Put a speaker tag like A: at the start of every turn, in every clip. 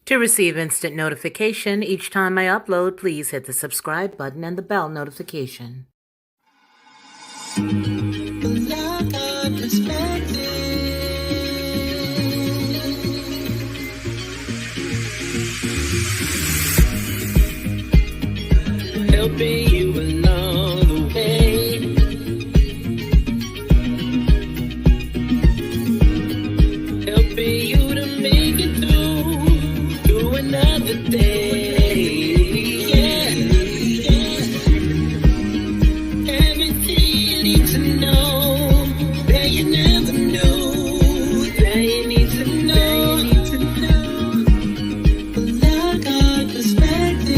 A: To receive instant notification each time I upload, please hit the subscribe button and the bell notification.
B: Helping you along the way. Helping you to make it through another day. Yeah, everything you need to know that you never knew, that you need to know. Well, I got perspective.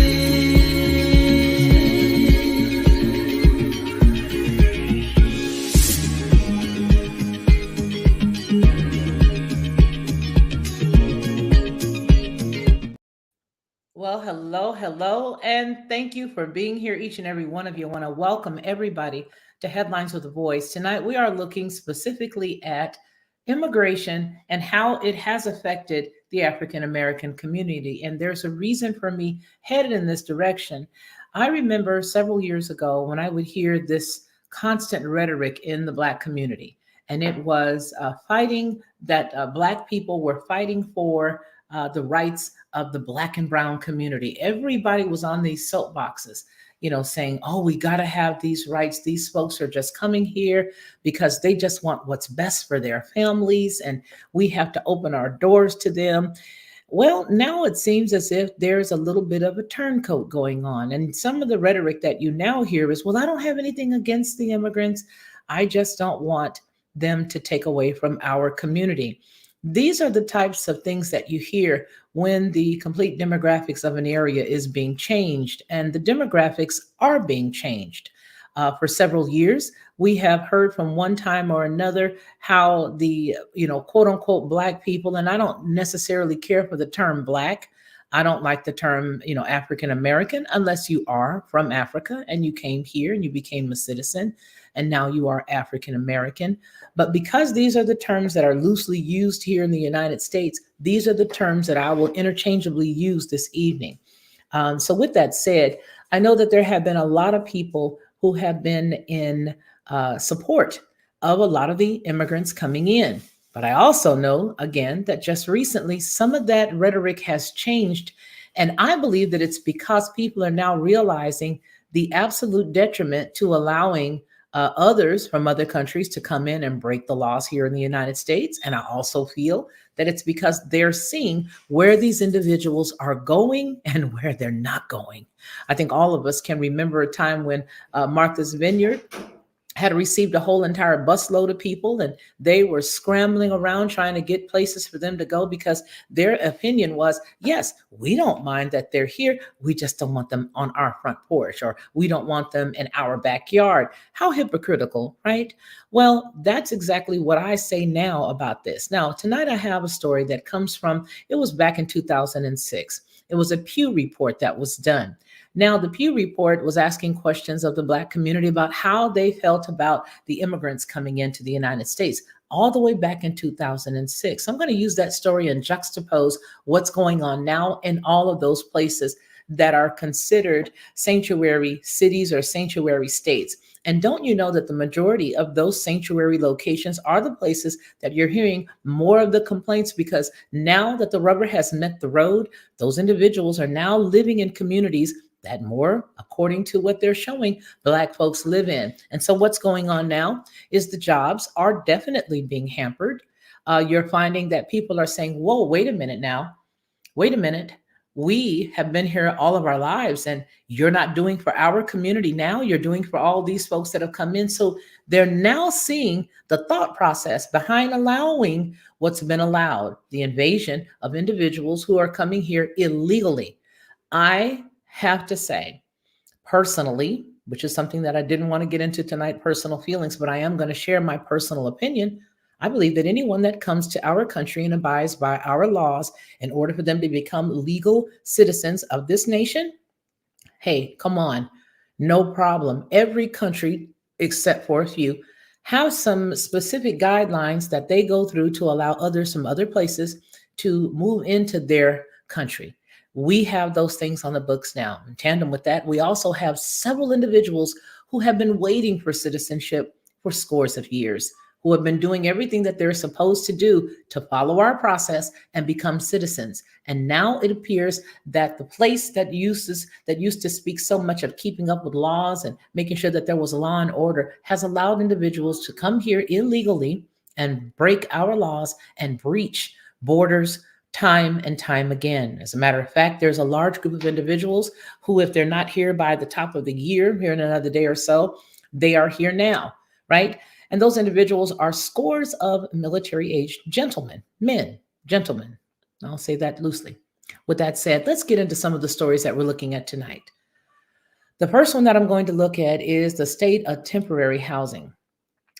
A: Well, hello, and thank you for being here, each and every one of you. I want to welcome everybody to Headlines with a Voice. Tonight, we are looking specifically at immigration and how it has affected the African American community. And there's a reason for me headed in this direction. I remember several years ago when I would hear this constant rhetoric in the Black community, and it was fighting that Black people were fighting for the rights of the Black and brown community. Everybody was on these soapboxes, saying, oh, we got to have these rights. These folks are just coming here because they just want what's best for their families, and we have to open our doors to them. Well, now it seems as if there's a little bit of a turncoat going on. And some of the rhetoric that you now hear is, well, I don't have anything against the immigrants. I just don't want them to take away from our community. These are the types of things that you hear when the complete demographics of an area is being changed, and the demographics are being changed. For several years, we have heard from one time or another how the, quote unquote, Black people, and I don't necessarily care for the term Black. I don't like the term, African American, unless you are from Africa and you came here and you became a citizen and now you are African American. But because these are the terms that are loosely used here in the United States, these are the terms that I will interchangeably use this evening. So, with that said, I know that there have been a lot of people who have been in support of a lot of the immigrants coming in. But I also know, again, that just recently some of that rhetoric has changed. And I believe that it's because people are now realizing the absolute detriment to allowing others from other countries to come in and break the laws here in the United States. And I also feel that it's because they're seeing where these individuals are going and where they're not going. I think all of us can remember a time when Martha's Vineyard had received a whole entire busload of people, and they were scrambling around trying to get places for them to go because their opinion was, yes, we don't mind that they're here. We just don't want them on our front porch, or we don't want them in our backyard. How hypocritical, right? Well, that's exactly what I say now about this. Now, tonight I have a story that comes from, it was back in 2006. It was a Pew report that was done. Now, the Pew report was asking questions of the Black community about how they felt about the immigrants coming into the United States all the way back in 2006. I'm going to use that story and juxtapose what's going on now in all of those places that are considered sanctuary cities or sanctuary states. And don't you know that the majority of those sanctuary locations are the places that you're hearing more of the complaints, because now that the rubber has met the road, those individuals are now living in communities that more, according to what they're showing, Black folks live in. And so what's going on now is the jobs are definitely being hampered. You're finding that people are saying, whoa, wait a minute now. Wait a minute. We have been here all of our lives, and you're not doing for our community now. You're doing for all these folks that have come in. So they're now seeing the thought process behind allowing what's been allowed, the invasion of individuals who are coming here illegally. I have to say, personally, which is something that I didn't want to get into tonight, personal feelings, but I am going to share my personal opinion. I believe that anyone that comes to our country and abides by our laws in order for them to become legal citizens of this nation, hey, come on, no problem. Every country, except for a few, have some specific guidelines that they go through to allow others from other places to move into their country. We have those things on the books now. In tandem with that, we also have several individuals who have been waiting for citizenship for scores of years, who have been doing everything that they're supposed to do to follow our process and become citizens. And now it appears that the place that used to speak so much of keeping up with laws and making sure that there was law and order has allowed individuals to come here illegally and break our laws and breach borders time and time again. As a matter of fact, there's a large group of individuals who, if they're not here by the top of the year, here in another day or so, they are here now, right? And those individuals are scores of military-aged gentlemen, men, gentlemen. I'll say that loosely. With that said, let's get into some of the stories that we're looking at tonight. The first one that I'm going to look at is the state of temporary housing.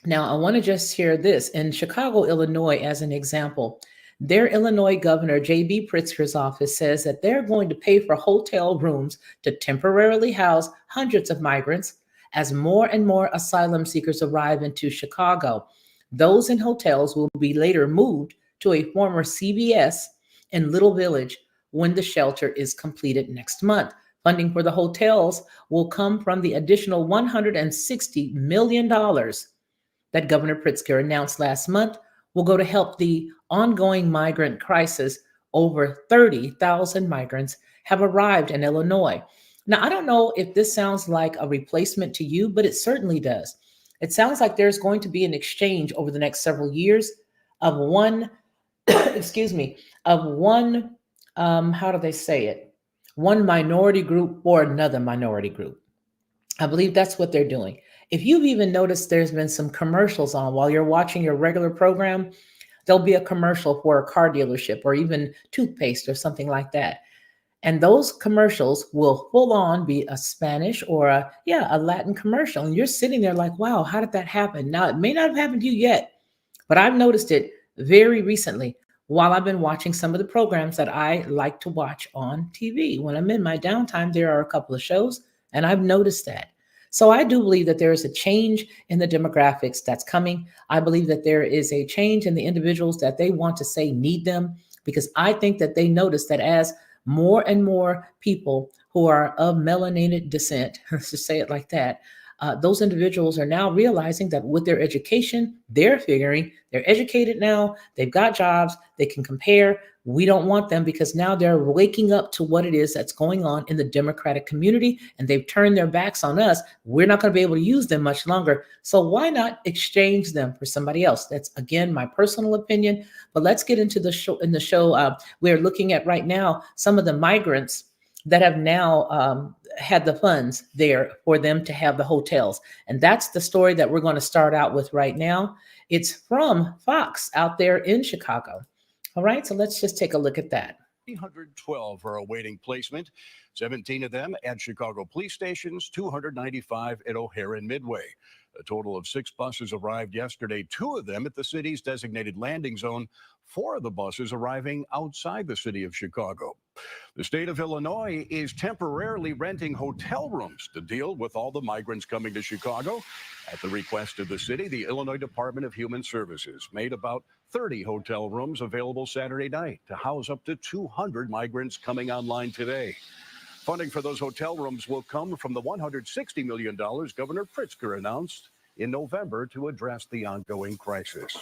A: Now, I want to just share this. In Chicago, Illinois, as an example, their Illinois Governor J.B. Pritzker's office says that they're going to pay for hotel rooms to temporarily house hundreds of migrants as more and more asylum seekers arrive into Chicago. Those in hotels will be later moved to a former CVS in Little Village when the shelter is completed next month. Funding for the hotels will come from the additional $160 million that Governor Pritzker announced last month will go to help the ongoing migrant crisis. Over 30,000 migrants have arrived in Illinois. Now, I don't know if this sounds like a replacement to you, but it certainly does. It sounds like there's going to be an exchange over the next several years of one, excuse me, of one, how do they say it? One minority group for another minority group. I believe that's what they're doing. If you've even noticed, there's been some commercials on while you're watching your regular program, there'll be a commercial for a car dealership or even toothpaste or something like that. And those commercials will full on be a Spanish or a Latin commercial. And you're sitting there like, wow, how did that happen? Now, it may not have happened to you yet, but I've noticed it very recently while I've been watching some of the programs that I like to watch on TV. When I'm in my downtime, there are a couple of shows, and I've noticed that. So I do believe that there is a change in the demographics that's coming. I believe that there is a change in the individuals that they want to say need them, because I think that they notice that as more and more people who are of melanated descent, let's just say it like that, those individuals are now realizing that with their education, they're figuring they're educated now, they've got jobs, they can compare. We don't want them because now they're waking up to what it is that's going on in the Democratic community, and they've turned their backs on us. We're not going to be able to use them much longer. So why not exchange them for somebody else? That's, again, my personal opinion. But let's get into the show. In the show, we're looking at right now some of the migrants that have now had the funds there for them to have the hotels. And that's the story that we're going to start out with right now. It's from Fox out there in Chicago. All right, so let's just take a look at that.
C: 312 are awaiting placement, 17 of them at Chicago police stations, 295 at O'Hare and Midway. A total of 6 buses arrived yesterday, 2 of them at the city's designated landing zone, 4 of the buses arriving outside the city of Chicago. The state of Illinois is temporarily renting hotel rooms to deal with all the migrants coming to Chicago. At the request of the city, the Illinois Department of Human Services made about 30 hotel rooms available Saturday night to house up to 200 migrants coming online today. Funding for those hotel rooms will come from the $160 million Governor Pritzker announced in November to address the ongoing crisis.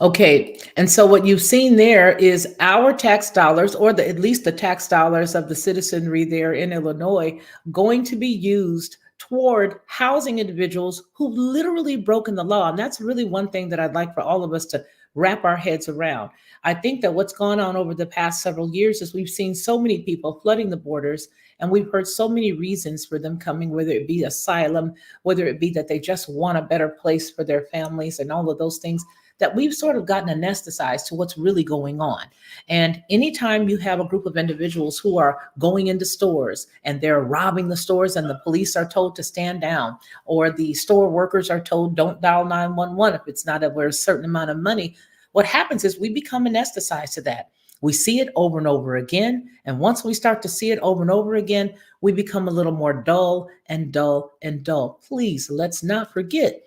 A: Okay, and so what you've seen there is our tax dollars, or at least the tax dollars of the citizenry there in Illinois, going to be used toward housing individuals who've literally broken the law. And that's really one thing that I'd like for all of us to wrap our heads around. I think that what's gone on over the past several years is we've seen so many people flooding the borders, and we've heard so many reasons for them coming, whether it be asylum, whether it be that they just want a better place for their families and all of those things, that we've sort of gotten anesthetized to what's really going on. And anytime you have a group of individuals who are going into stores and they're robbing the stores and the police are told to stand down, or the store workers are told don't dial 911 if it's not over a certain amount of money, what happens is we become anesthetized to that. We see it over and over again. And once we start to see it over and over again, we become a little more dull and dull and dull. Please, let's not forget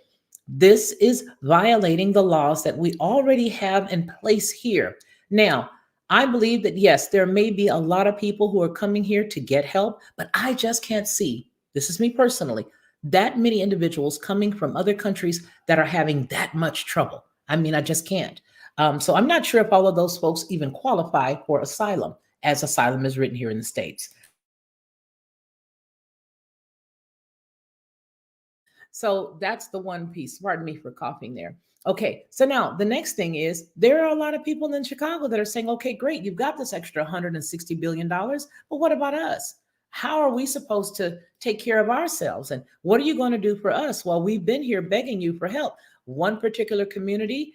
A: This is violating the laws that we already have in place here. Now, I believe that yes, there may be a lot of people who are coming here to get help, but I just can't see, this is me personally, that many individuals coming from other countries that are having that much trouble. I mean, I just can't. So I'm not sure if all of those folks even qualify for asylum, as asylum is written here in the States. So that's the one piece. Pardon me for coughing there. Okay, so now the next thing is there are a lot of people in Chicago that are saying, okay, great, you've got this extra $160 billion, but what about us? How are we supposed to take care of ourselves? And what are you going to do for us? Well, we've been here begging you for help. One particular community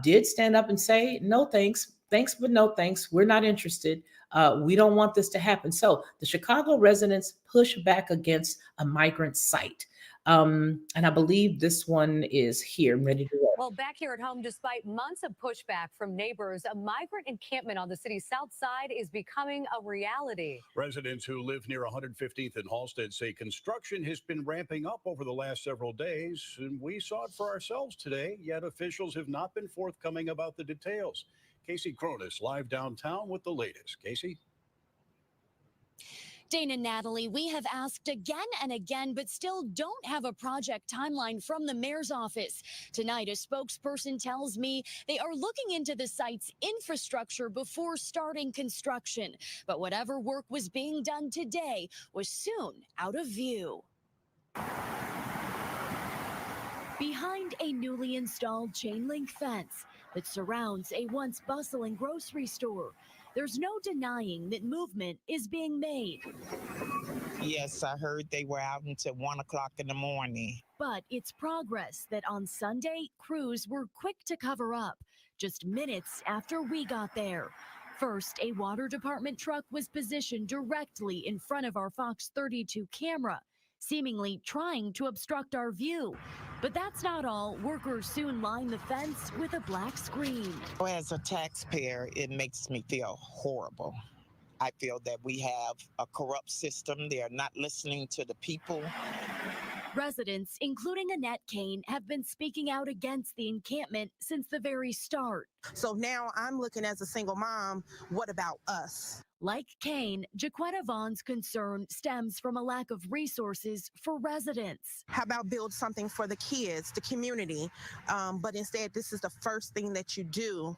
A: did stand up and say, no thanks, thanks, but no thanks. We're not interested. We don't want this to happen. So the Chicago residents push back against a migrant site. And I believe this one is here. I'm ready to go.
D: Well, back here at home, despite months of pushback from neighbors, a migrant encampment on the city's south side is becoming a reality.
C: Residents who live near 115th and Halsted say construction has been ramping up over the last several days, and we saw it for ourselves today, yet officials have not been forthcoming about the details. Casey Cronus live downtown with the latest. Casey?
E: Dana, Natalie, we have asked again and again, but still don't have a project timeline from the mayor's office. Tonight, a spokesperson tells me they are looking into the site's infrastructure before starting construction. But whatever work was being done today was soon out of view. Behind a newly installed chain link fence that surrounds a once bustling grocery store, there's no denying that movement is being made.
F: Yes, I heard they were out until 1 o'clock in the morning.
E: But it's progress that on Sunday, crews were quick to cover up, just minutes after we got there. First, a water department truck was positioned directly in front of our Fox 32 camera, seemingly trying to obstruct our view. But that's not all. Workers soon lined the fence with a black screen.
F: As a taxpayer, it makes me feel horrible. I feel that we have a corrupt system. They are not listening to the people.
E: Residents, including Annette Kane, have been speaking out against the encampment since the very start.
G: So now I'm looking as a single mom, what about us?
E: Like Kane, Jaquetta Vaughn's concern stems from a lack of resources for residents.
G: How about build something for the kids, the community? But instead, this is the first thing that you do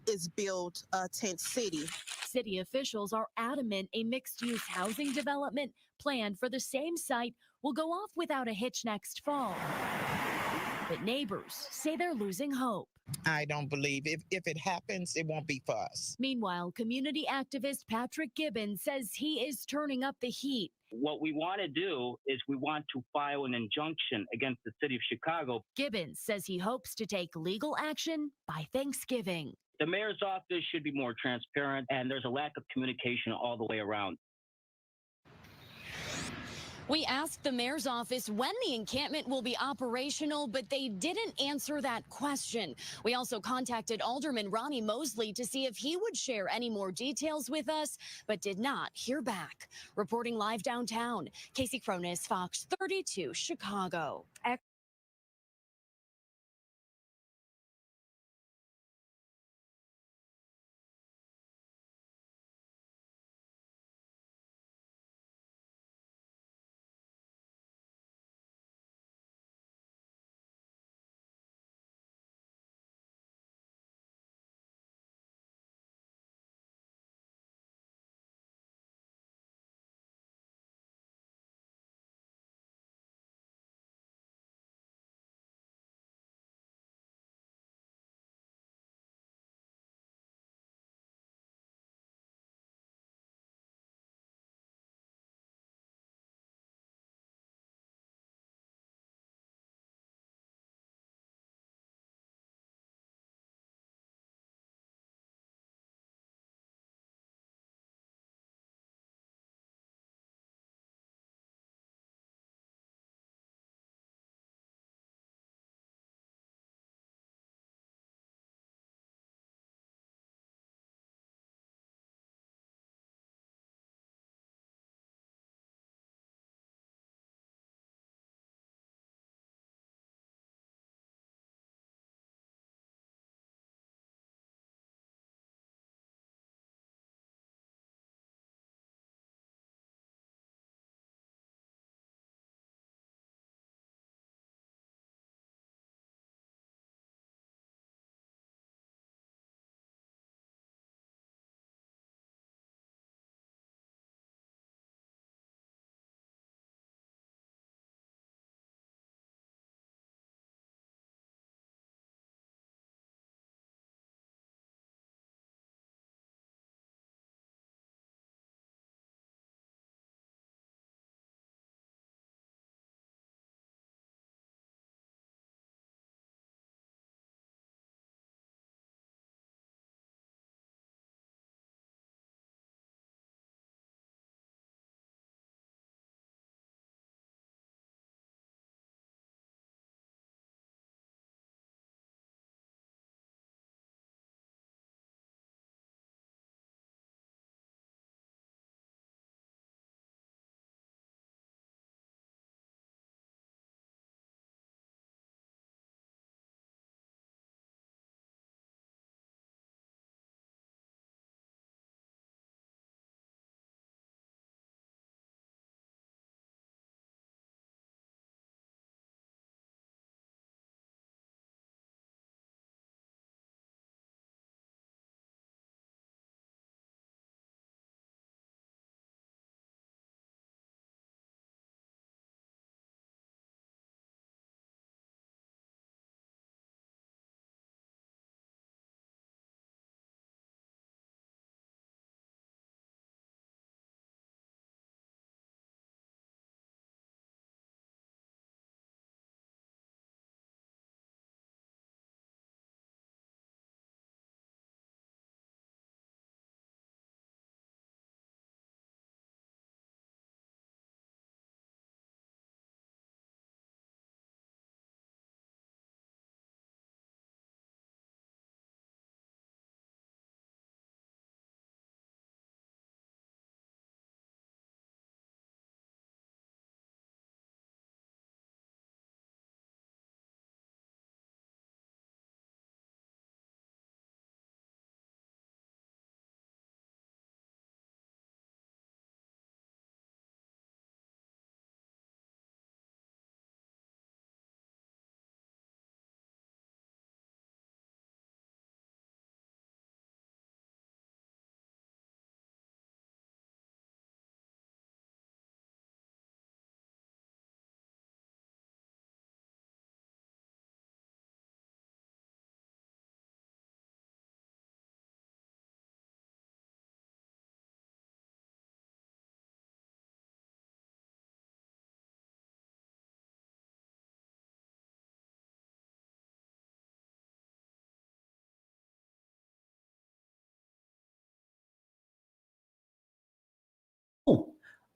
G: is build a tent city.
E: City officials are adamant a mixed-use housing development planned for the same site will go off without a hitch next fall. But neighbors say they're losing hope.
F: I don't believe if it happens, it won't be for us.
E: Meanwhile, community activist Patrick Gibbons says he is turning up the heat.
H: What we want to do is we want to file an injunction against the city of Chicago.
E: Gibbons says he hopes to take legal action by Thanksgiving.
H: The mayor's office should be more transparent, and there's a lack of communication all the way around.
E: We asked the mayor's office when the encampment will be operational, but they didn't answer that question. We also contacted Alderman Ronnie Mosley to see if he would share any more details with us, but did not hear back. Reporting live downtown, Casey Cronus, Fox 32, Chicago.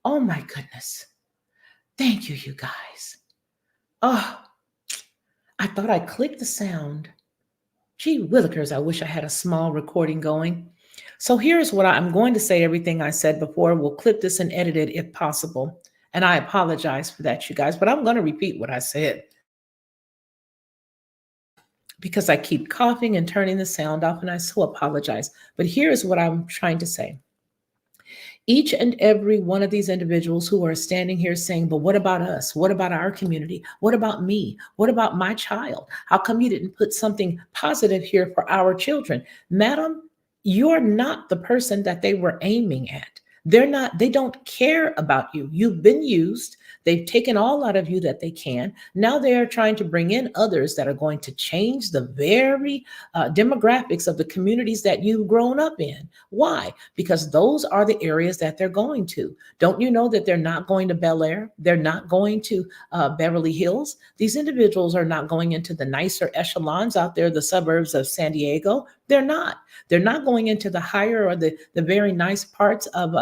A: Oh my goodness. Thank you, you guys. Oh, I thought I clicked the sound. Gee willikers, I wish I had a small recording going. So here's what I'm going to say everything I said before. We'll clip this and edit it if possible. And I apologize for that, you guys, but I'm going to repeat what I said because I keep coughing and turning the sound off, and I so apologize. But here's what I'm trying to say. Each and every one of these individuals who are standing here saying, but what about us? What about our community? What about me? What about my child? How come you didn't put something positive here for our children? Madam, you're not the person that they were aiming at. They don't care about you. You've been used. They've taken all out of you that they can. Now they are trying to bring in others that are going to change the very demographics of the communities that you've grown up in. Why? Because those are the areas that they're going to. Don't you know that they're not going to Bel Air? They're not going to Beverly Hills. These individuals are not going into the nicer echelons out there, the suburbs of San Diego. They're not. They're not going into the higher or the very nice parts of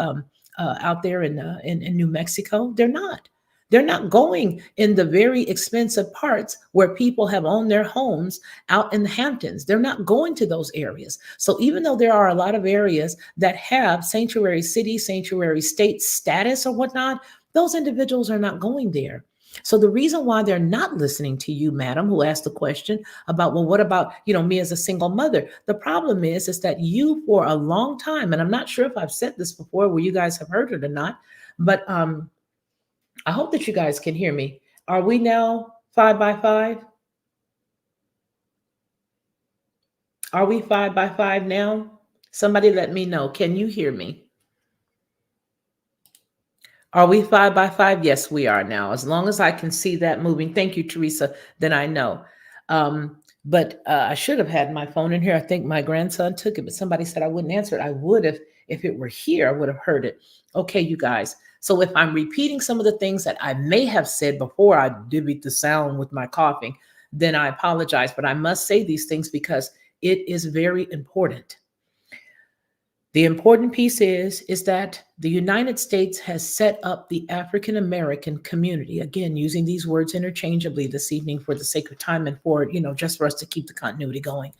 A: out there in New Mexico. They're not. They're not going in the very expensive parts where people have owned their homes out in the Hamptons. They're not going to those areas. So even though there are a lot of areas that have sanctuary city, sanctuary state status or whatnot, those individuals are not going there. So the reason why they're not listening to you, madam, who asked the question about, well, what about, me as a single mother? The problem is that you for a long time, and I'm not sure if I've said this before where you guys have heard it or not, but I hope that you guys can hear me. Are we now 5 by 5? Are we 5 by 5 now? Somebody let me know. Can you hear me? Are we 5 by 5? Yes, we are now. As long as I can see that moving. Thank you, Teresa. Then I know. But I should have had my phone in here. I think my grandson took it, but somebody said I wouldn't answer it. I would if it were here. I would have heard it. Okay, you guys. So if I'm repeating some of the things that I may have said before I divvied the sound with my coughing, then I apologize. But I must say these things because it is very important. The important piece is that the United States has set up the African American community, again, using these words interchangeably this evening for the sake of time and for, just for us to keep the continuity going.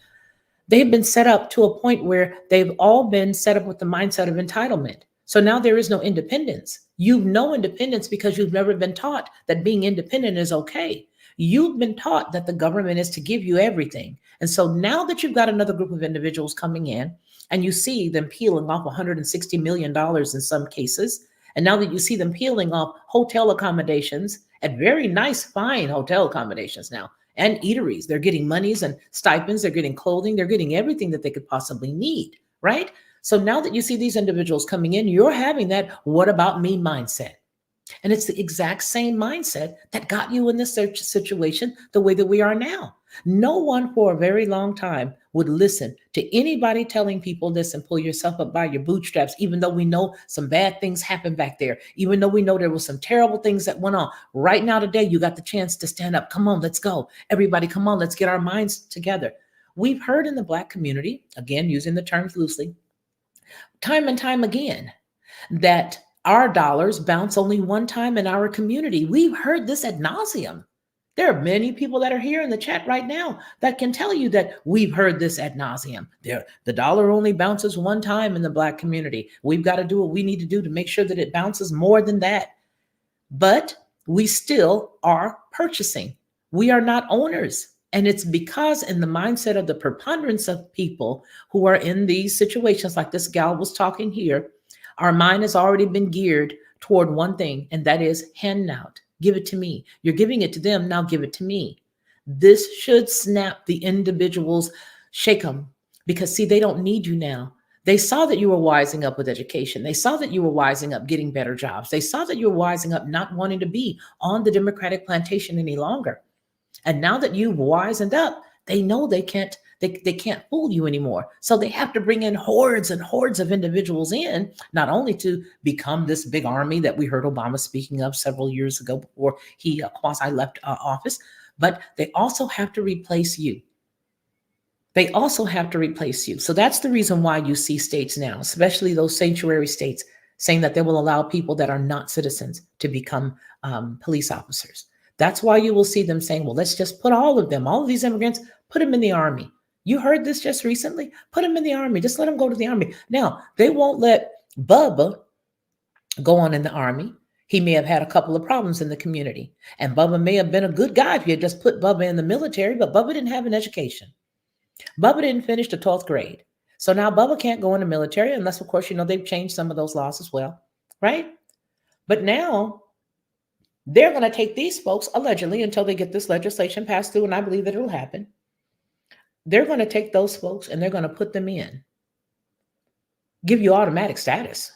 A: They've been set up to a point where they've all been set up with the mindset of entitlement. So now there is no independence. You've no independence because you've never been taught that being independent is okay. You've been taught that the government is to give you everything. And so now that you've got another group of individuals coming in and you see them peeling off $160 million in some cases, and now that you see them peeling off hotel accommodations at very nice, fine hotel accommodations now, and eateries, they're getting monies and stipends, they're getting clothing, they're getting everything that they could possibly need, right? So now that you see these individuals coming in, you're having that what about me mindset. And it's the exact same mindset that got you in this situation the way that we are now. No one for a very long time would listen to anybody telling people this and pull yourself up by your bootstraps, even though we know some bad things happened back there, even though we know there was some terrible things that went on. Right now today, you got the chance to stand up. Come on, let's go. Everybody, come on, let's get our minds together. We've heard in the Black community, again, using the terms loosely, time and time again, that our dollars bounce only one time in our community. We've heard this ad nauseum. There are many people that are here in the chat right now that can tell you that we've heard this ad nauseum. The dollar only bounces one time in the Black community. We've got to do what we need to do to make sure that it bounces more than that. But we still are purchasing. We are not owners. And it's because in the mindset of the preponderance of people who are in these situations, like this gal was talking here, our mind has already been geared toward one thing, and that is handout. Give it to me. You're giving it to them. Now give it to me. This should snap the individuals, shake them, because see, they don't need you now. They saw that you were wising up with education. They saw that you were wising up getting better jobs. They saw that you were wising up not wanting to be on the Democratic plantation any longer. And now that you've wisened up, they know they can't fool you anymore. So they have to bring in hordes and hordes of individuals in, not only to become this big army that we heard Obama speaking of several years ago before he quasi left office, but they also have to replace you. They also have to replace you. So that's the reason why you see states now, especially those sanctuary states, saying that they will allow people that are not citizens to become police officers. That's why you will see them saying, well, let's just put all of these immigrants, put them in the army. You heard this just recently? Put them in the army. Just let them go to the army. Now, they won't let Bubba go on in the army. He may have had a couple of problems in the community. And Bubba may have been a good guy if you had just put Bubba in the military, but Bubba didn't have an education. Bubba didn't finish the 12th grade. So now Bubba can't go in the military unless, of course, they've changed some of those laws as well, right? But now they're going to take these folks, allegedly, until they get this legislation passed through, and I believe that it'll happen. They're going to take those folks and they're going to put them in, give you automatic status.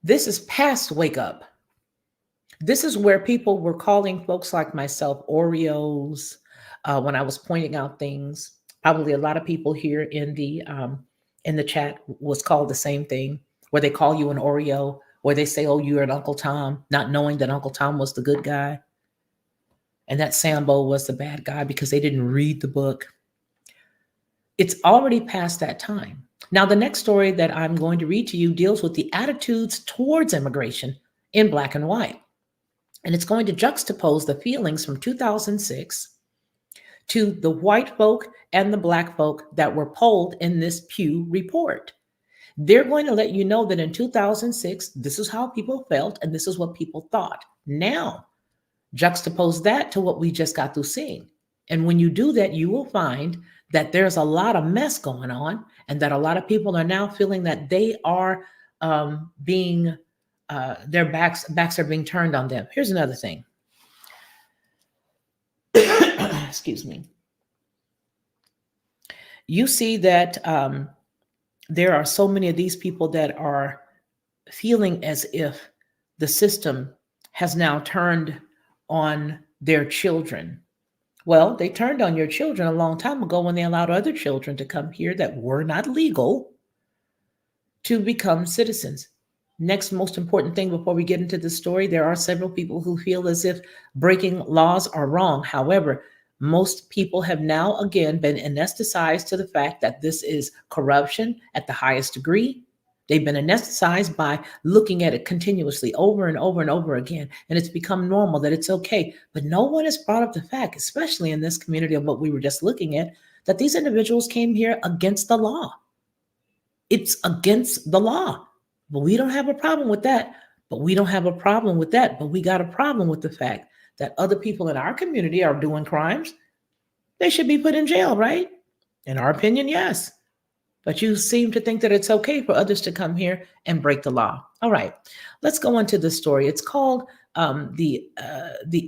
A: This is past wake up. This is where people were calling folks like myself Oreos when I was pointing out things. Probably a lot of people here in the chat was called the same thing, where they call you an Oreo, where they say, oh, you're an Uncle Tom, not knowing that Uncle Tom was the good guy and that Sambo was the bad guy because they didn't read the book. It's already past that time. Now, the next story that I'm going to read to you deals with the attitudes towards immigration in black and white. And it's going to juxtapose the feelings from 2006 to the white folk and the black folk that were polled in this Pew report. They're going to let you know that in 2006, this is how people felt and this is what people thought. Now, juxtapose that to what we just got through seeing. And when you do that, you will find that there's a lot of mess going on and that a lot of people are now feeling that they are their backs are being turned on them. Here's another thing. Excuse me. You see that there are so many of these people that are feeling as if the system has now turned on their children. Well, they turned on your children a long time ago when they allowed other children to come here that were not legal to become citizens. Next most important thing before we get into the story, there are several people who feel as if breaking laws are wrong. However, most people have now again been anesthetized to the fact that this is corruption at the highest degree. They've been anesthetized by looking at it continuously over and over and over again. And it's become normal that it's okay. But no one has brought up the fact, especially in this community of what we were just looking at, that these individuals came here against the law. It's against the law. But we don't have a problem with that. But we don't have a problem with that. But we got a problem with the fact that other people in our community are doing crimes. They should be put in jail, right? In our opinion, yes. But you seem to think that it's okay for others to come here and break the law. All right, let's go on to the story. It's called the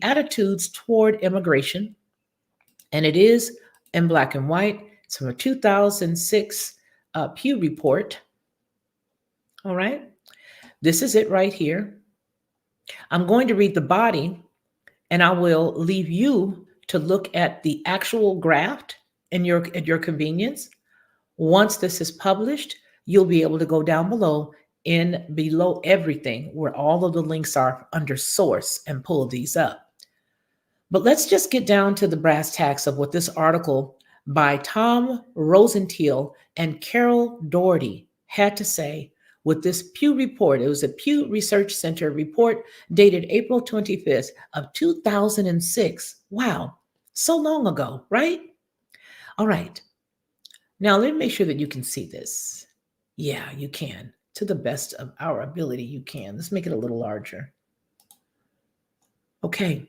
A: Attitudes Toward Immigration, and it is in black and white. It's from a 2006 Pew report. All right, this is it right here. I'm going to read the body, and I will leave you to look at the actual graft at your convenience. Once this is published, you'll be able to go down below everything where all of the links are under source and pull these up. But let's just get down to the brass tacks of what this article by Tom Rosenthal and Carol Doherty had to say with this Pew report. It was a Pew Research Center report dated April 25th of 2006. Wow, so long ago, right? All right. Now, let me make sure that you can see this. Yeah, you can. To the best of our ability, you can. Let's make it a little larger. Okay.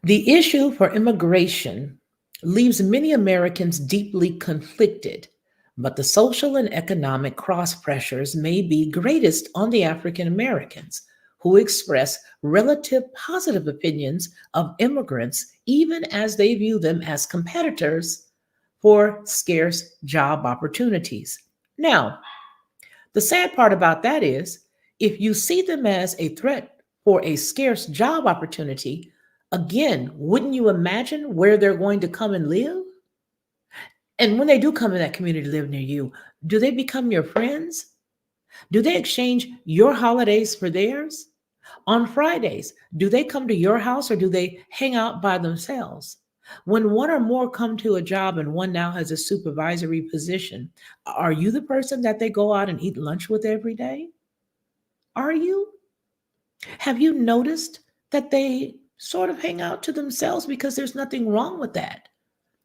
A: The issue for immigration leaves many Americans deeply conflicted, but the social and economic cross pressures may be greatest on the African Americans, who express relative positive opinions of immigrants, even as they view them as competitors for scarce job opportunities. Now, the sad part about that is, if you see them as a threat for a scarce job opportunity, again, wouldn't you imagine where they're going to come and live? And when they do come in that community to live near you, do they become your friends? Do they exchange your holidays for theirs? On Fridays, do they come to your house or do they hang out by themselves? When one or more come to a job and one now has a supervisory position, are you the person that they go out and eat lunch with every day? Are you? Have you noticed that they sort of hang out to themselves because there's nothing wrong with that?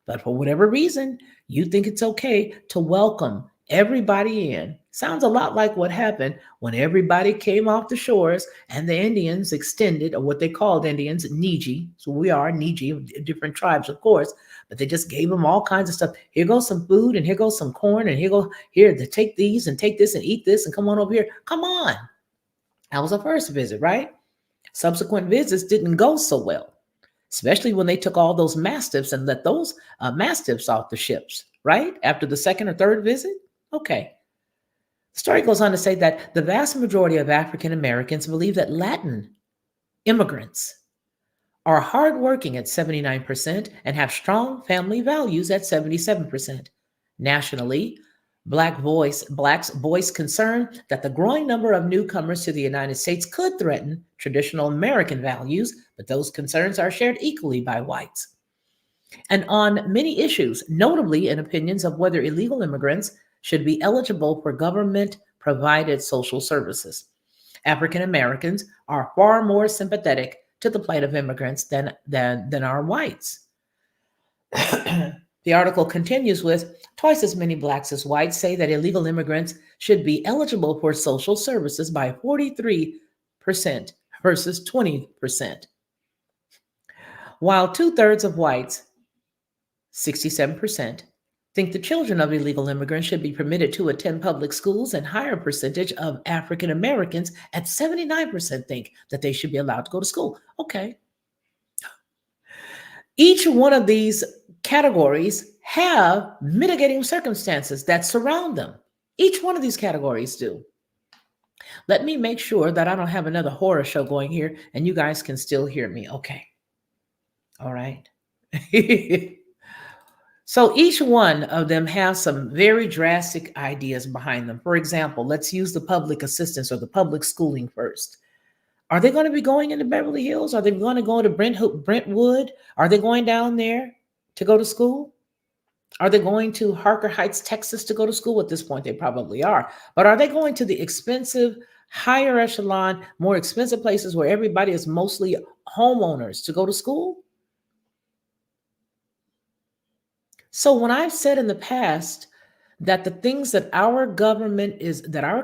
A: But for whatever reason, you think it's okay to welcome everybody in. Sounds a lot like what happened when everybody came off the shores and the Indians extended, or what they called Indians, Niji. So we are Niji, different tribes, of course, but they just gave them all kinds of stuff. Here goes some food, and here goes some corn, and here to take these and take this and eat this and come on over here. Come on. That was the first visit, right? Subsequent visits didn't go so well, especially when they took all those mastiffs and let those mastiffs off the ships, right? After the second or third visit? Okay. The story goes on to say that the vast majority of African Americans believe that Latin immigrants are hardworking at 79% and have strong family values at 77%. Nationally, Blacks voice concern that the growing number of newcomers to the United States could threaten traditional American values, but those concerns are shared equally by whites. And on many issues, notably in opinions of whether illegal immigrants should be eligible for government-provided social services, African Americans are far more sympathetic to the plight of immigrants than are whites. The article continues with, twice as many Blacks as whites say that illegal immigrants should be eligible for social services by 43% versus 20%. While 2/3 of whites, 67%, think the children of illegal immigrants should be permitted to attend public schools, and higher percentage of African Americans at 79% think that they should be allowed to go to school. Okay. Each one of these categories have mitigating circumstances that surround them. Each one of these categories do. Let me make sure that I don't have another horror show going here and you guys can still hear me. Okay. All right. So each one of them has some very drastic ideas behind them. For example, let's use the public assistance or the public schooling first. Are they going to be going into Beverly Hills? Are they going to go to Brentwood? Are they going down there to go to school? Are they going to Harker Heights, Texas to go to school? At this point, they probably are. But are they going to the expensive, higher echelon, more expensive places where everybody is mostly homeowners to go to school? So when I've said in the past that the things that our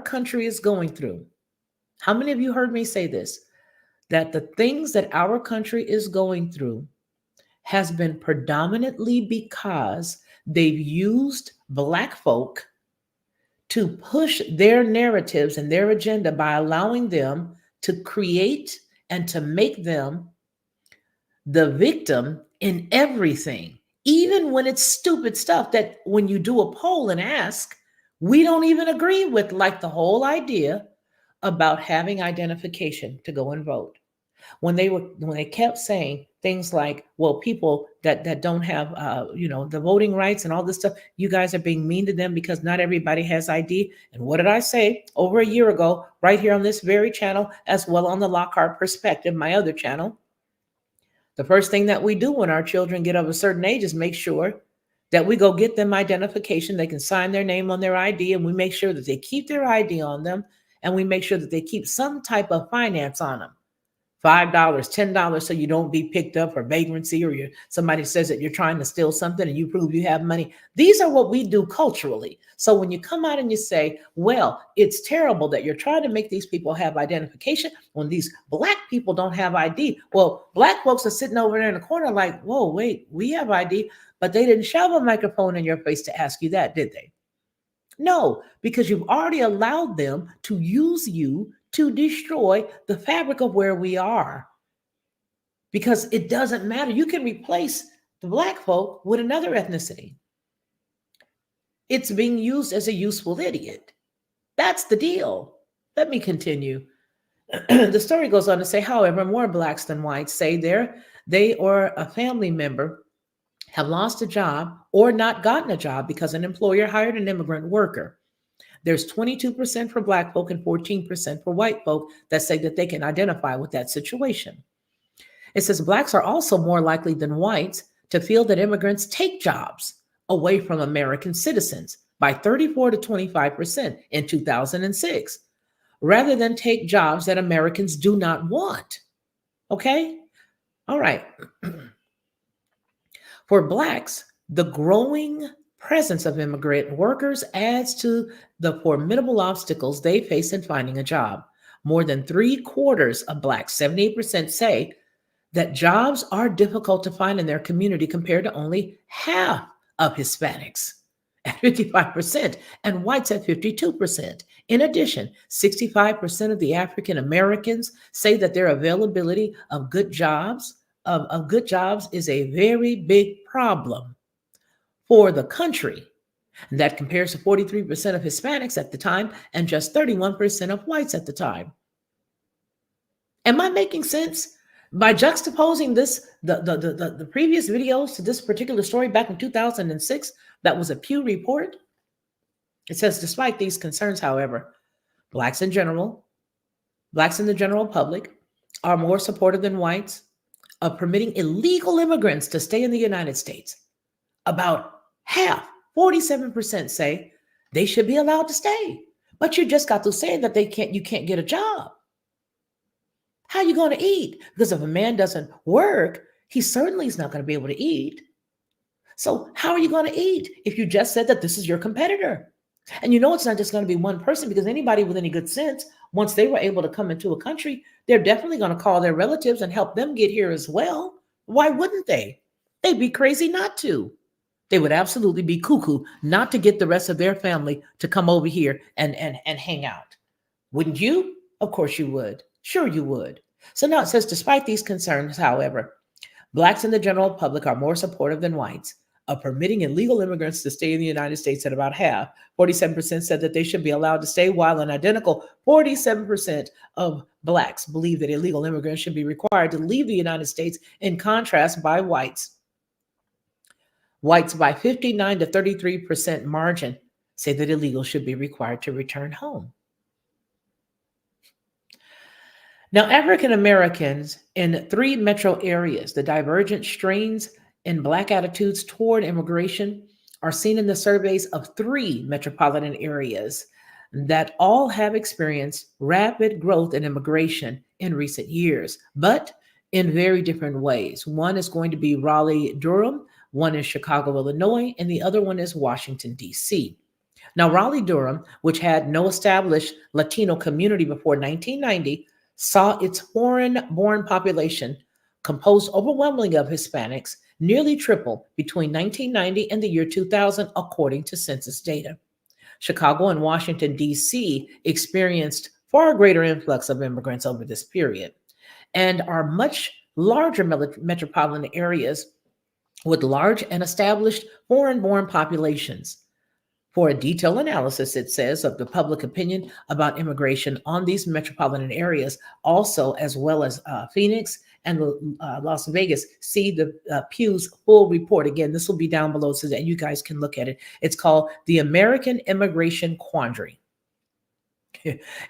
A: country is going through, how many of you heard me say this? That the things that our country is going through has been predominantly because they've used Black folk to push their narratives and their agenda by allowing them to create and to make them the victim in everything, even when it's stupid stuff that when you do a poll and ask, we don't even agree with, like the whole idea about having identification to go and vote. When they kept saying things like, well, people that don't have the voting rights and all this stuff, you guys are being mean to them because not everybody has ID. And what did I say over a year ago, right here on this very channel, as well on the Lockhart Perspective, my other channel? The first thing that we do when our children get of a certain age is make sure that we go get them identification. They can sign their name on their ID, and we make sure that they keep their ID on them, and we make sure that they keep some type of finance on them. $5, $10, so you don't be picked up for vagrancy, or somebody says that you're trying to steal something and you prove you have money. These are what we do culturally. So when you come out and you say, well, it's terrible that you're trying to make these people have identification when these Black people don't have ID. Well, Black folks are sitting over there in the corner like, whoa, wait, we have ID, but they didn't shove a microphone in your face to ask you that, did they? No, because you've already allowed them to use you to destroy the fabric of where we are. Because it doesn't matter. You can replace the Black folk with another ethnicity. It's being used as a useful idiot. That's the deal. Let me continue. The story goes on to say, however, more Blacks than whites say they or a family member have lost a job or not gotten a job because an employer hired an immigrant worker. There's 22% for Black folk and 14% for white folk that say that they can identify with that situation. It says Blacks are also more likely than whites to feel that immigrants take jobs away from American citizens by 34 to 25% in 2006. rather than take jobs that Americans do not want. Okay? All right. For Blacks, the growing presence of immigrant workers adds to the formidable obstacles they face in finding a job. More than 3/4 of Blacks, 78%, say that jobs are difficult to find in their community compared to only half of Hispanics at 55% and whites at 52%. In addition, 65% of the African Americans say that their availability of good jobs is a very big problem for the country. And that compares to 43% of Hispanics at the time and just 31% of whites at the time. Am I making sense? By juxtaposing this, the previous videos to this particular story back in 2006, that was a Pew report. It says, despite these concerns, however, Blacks in the general public are more supportive than whites of permitting illegal immigrants to stay in the United States. About half, 47%, say they should be allowed to stay. But you just got to say that you can't get a job. How are you going to eat? Because if a man doesn't work, he certainly is not going to be able to eat. So how are you going to eat if you just said that this is your competitor? And you know it's not just going to be one person, because anybody with any good sense, once they were able to come into a country, they're definitely going to call their relatives and help them get here as well. Why wouldn't they? They'd be crazy not to. They would absolutely be cuckoo not to get the rest of their family to come over here and hang out. Wouldn't you? Of course you would. Sure you would. So now it says, despite these concerns, however, Blacks in the general public are more supportive than whites of permitting illegal immigrants to stay in the United States at about half. 47% said that they should be allowed to stay, while an identical 47% of Blacks believe that illegal immigrants should be required to leave the United States, in contrast by whites. Whites by 59 to 33% margin say that illegals should be required to return home. Now, African Americans in 3 metro areas, the divergent strains in Black attitudes toward immigration are seen in the surveys of 3 metropolitan areas that all have experienced rapid growth in immigration in recent years, but in very different ways. One is going to be Raleigh-Durham, one is Chicago, Illinois, and the other one is Washington, D.C. Now, Raleigh-Durham, which had no established Latino community before 1990, saw its foreign-born population, composed overwhelmingly of Hispanics, nearly triple between 1990 and the year 2000, according to census data. Chicago and Washington, D.C. experienced far greater influx of immigrants over this period and are much larger metropolitan areas with large and established foreign-born populations. For a detailed analysis, it says, of the public opinion about immigration on these metropolitan areas, also as well as Phoenix and Las Vegas, see the Pew's full report. Again, this will be down below so that you guys can look at it. It's called The American Immigration Quandary.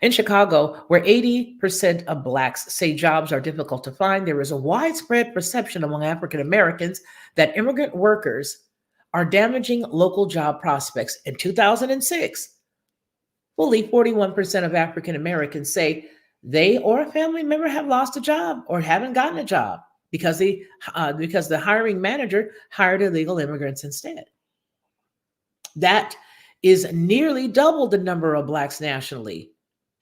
A: In Chicago, where 80% of Blacks say jobs are difficult to find, there is a widespread perception among African Americans that immigrant workers are damaging local job prospects. In 2006, fully 41% of African Americans say they or a family member have lost a job or haven't gotten a job because the hiring manager hired illegal immigrants instead. That is nearly double the number of Blacks nationally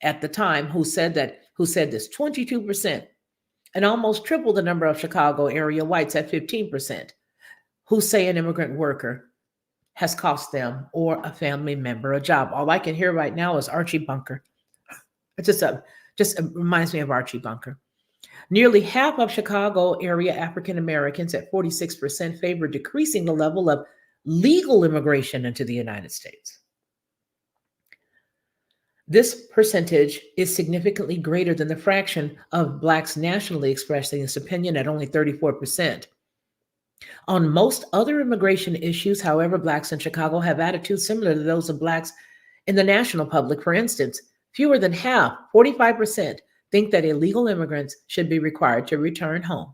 A: at the time who said this, 22%, and almost triple the number of Chicago area whites at 15%, who say an immigrant worker has cost them or a family member a job. All I can hear right now is Archie Bunker. It just reminds me of Archie Bunker. Nearly half of Chicago area African Americans at 46% favor decreasing the level of legal immigration into the United States. This percentage is significantly greater than the fraction of Blacks nationally expressing this opinion at only 34%. On most other immigration issues, however, Blacks in Chicago have attitudes similar to those of Blacks in the national public. For instance, fewer than half, 45%, think that illegal immigrants should be required to return home,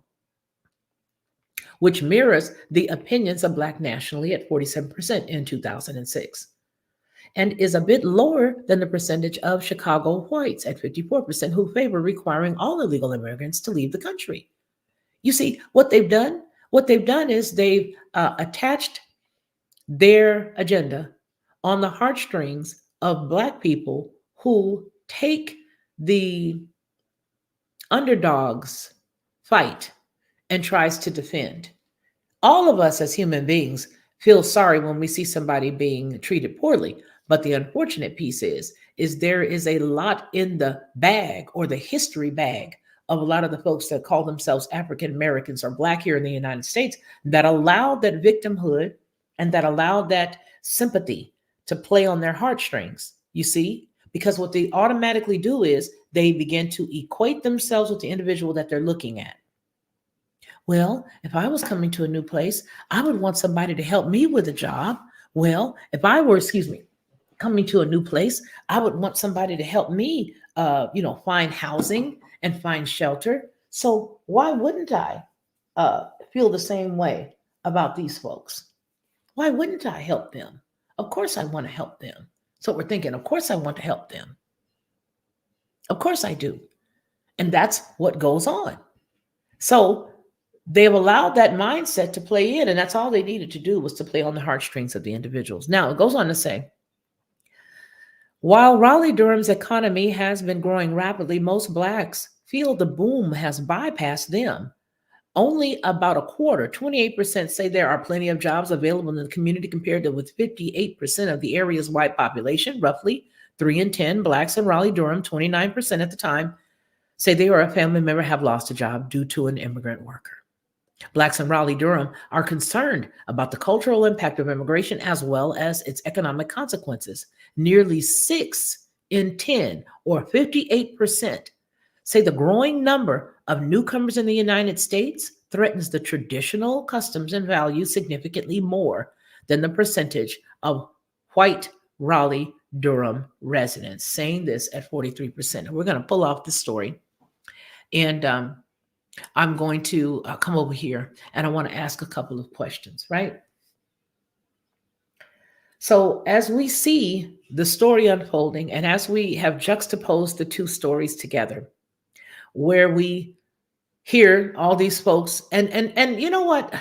A: which mirrors the opinions of Black nationally at 47% in 2006. and is a bit lower than the percentage of Chicago whites at 54% who favor requiring all illegal immigrants to leave the country. You see, what they've done is they've attached their agenda on the heartstrings of Black people who take the underdog's fight and tries to defend. All of us as human beings feel sorry when we see somebody being treated poorly. But the unfortunate piece is there is a lot in the bag or the history bag of a lot of the folks that call themselves African Americans or Black here in the United States that allowed that victimhood and that allowed that sympathy to play on their heartstrings, you see? Because what they automatically do is they begin to equate themselves with the individual that they're looking at. Well, if I was coming to a new place, I would want somebody to help me with a job. Well, if I were, coming to a new place, I would want somebody to help me, find housing and find shelter. So why wouldn't I feel the same way about these folks? Why wouldn't I help them? Of course I want to help them. So we're thinking, of course I want to help them. Of course I do. And that's what goes on. So they've allowed that mindset to play in, and that's all they needed to do was to play on the heartstrings of the individuals. Now, it goes on to say, while Raleigh-Durham's economy has been growing rapidly, most Blacks feel the boom has bypassed them. Only about a quarter, 28%, say there are plenty of jobs available in the community compared to with 58% of the area's white population. Roughly 3 in 10 Blacks in Raleigh-Durham, 29% at the time, say they or a family member have lost a job due to an immigrant worker. Blacks in Raleigh-Durham are concerned about the cultural impact of immigration as well as its economic consequences. Nearly 6 in 10, or 58%, say the growing number of newcomers in the United States threatens the traditional customs and values significantly more than the percentage of white Raleigh-Durham residents, saying this at 43%. We're going to pull off this story, and I'm going to come over here, and I want to ask a couple of questions, right? So as we see the story unfolding, and as we have juxtaposed the two stories together, where we hear all these folks, and you know what?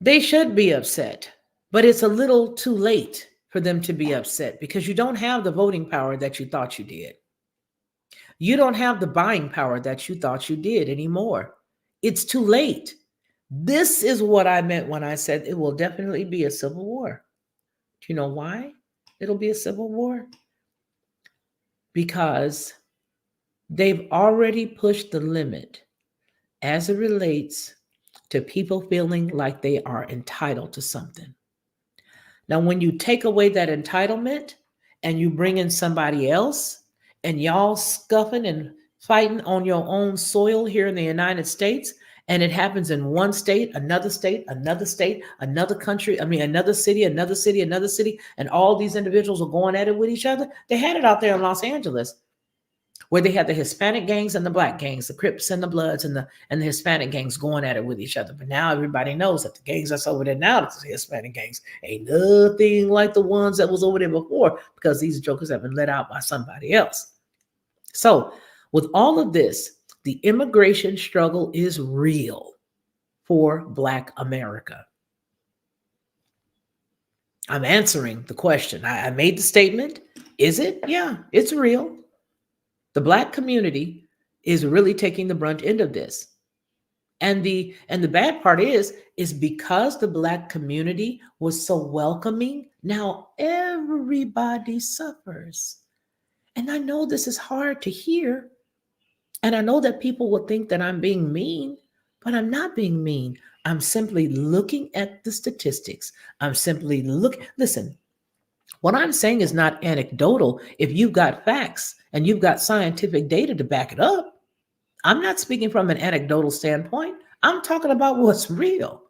A: They should be upset, but it's a little too late for them to be upset because you don't have the voting power that you thought you did. You don't have the buying power that you thought you did anymore. It's too late. This is what I meant when I said it will definitely be a civil war. Do you know why it'll be a civil war? Because they've already pushed the limit as it relates to people feeling like they are entitled to something. Now, when you take away that entitlement and you bring in somebody else and y'all scuffing and fighting on your own soil here in the United States, and it happens in one state, another state, another country, another city, and all these individuals are going at it with each other. They had it out there in Los Angeles, where they had the Hispanic gangs and the Black gangs, the Crips and the Bloods and the Hispanic gangs going at it with each other. But now everybody knows that the gangs that's over there now, the Hispanic gangs, ain't nothing like the ones that was over there before, because these jokers have been let out by somebody else. So with all of this, the immigration struggle is real for Black America. I'm answering the question. I made the statement. Is it? Yeah, it's real. The Black community is really taking the brunt end of this. And the bad part is because the Black community was so welcoming, now everybody suffers. And I know this is hard to hear. And I know that people will think that I'm being mean, but I'm not being mean. I'm simply looking at the statistics. Listen, what I'm saying is not anecdotal. If you've got facts and you've got scientific data to back it up, I'm not speaking from an anecdotal standpoint. I'm talking about what's real.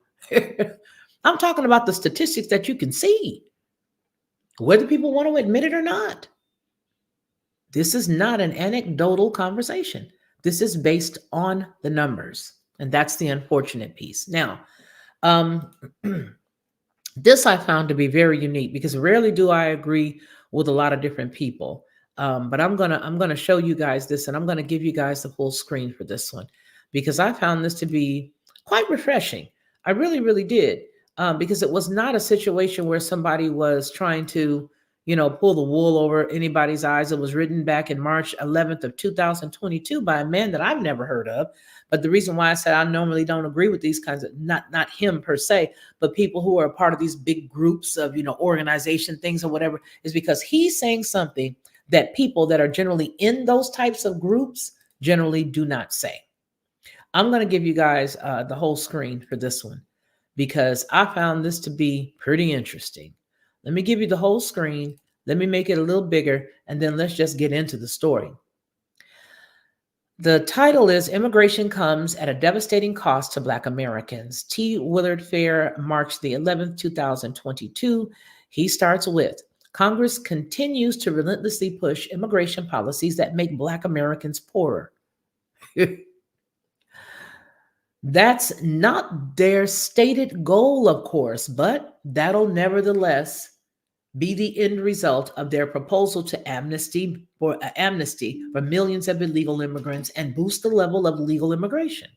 A: I'm talking about the statistics that you can see, whether people want to admit it or not. This is not an anecdotal conversation. This is based on the numbers. And that's the unfortunate piece. Now, This I found to be very unique because rarely do I agree with a lot of different people. But I'm gonna show you guys this, and I'm gonna give you guys the full screen for this one because I found this to be quite refreshing. I really, really did, because it was not a situation where somebody was trying to, pull the wool over anybody's eyes. It was written back in March 11th of 2022 by a man that I've never heard of. But the reason why I said I normally don't agree with these kinds of, not him per se, but people who are a part of these big groups of, organization things or whatever, is because he's saying something that people that are generally in those types of groups generally do not say. I'm going to give you guys the whole screen for this one because I found this to be pretty interesting. Let me give you the whole screen. Let me make it a little bigger, and then let's just get into the story. The title is Immigration Comes at a Devastating Cost to Black Americans. T. Willard Fair, March the 11th, 2022. He starts with, Congress continues to relentlessly push immigration policies that make Black Americans poorer. That's not their stated goal, of course, but that'll nevertheless be the end result of their proposal to amnesty for millions of illegal immigrants and boost the level of legal immigration.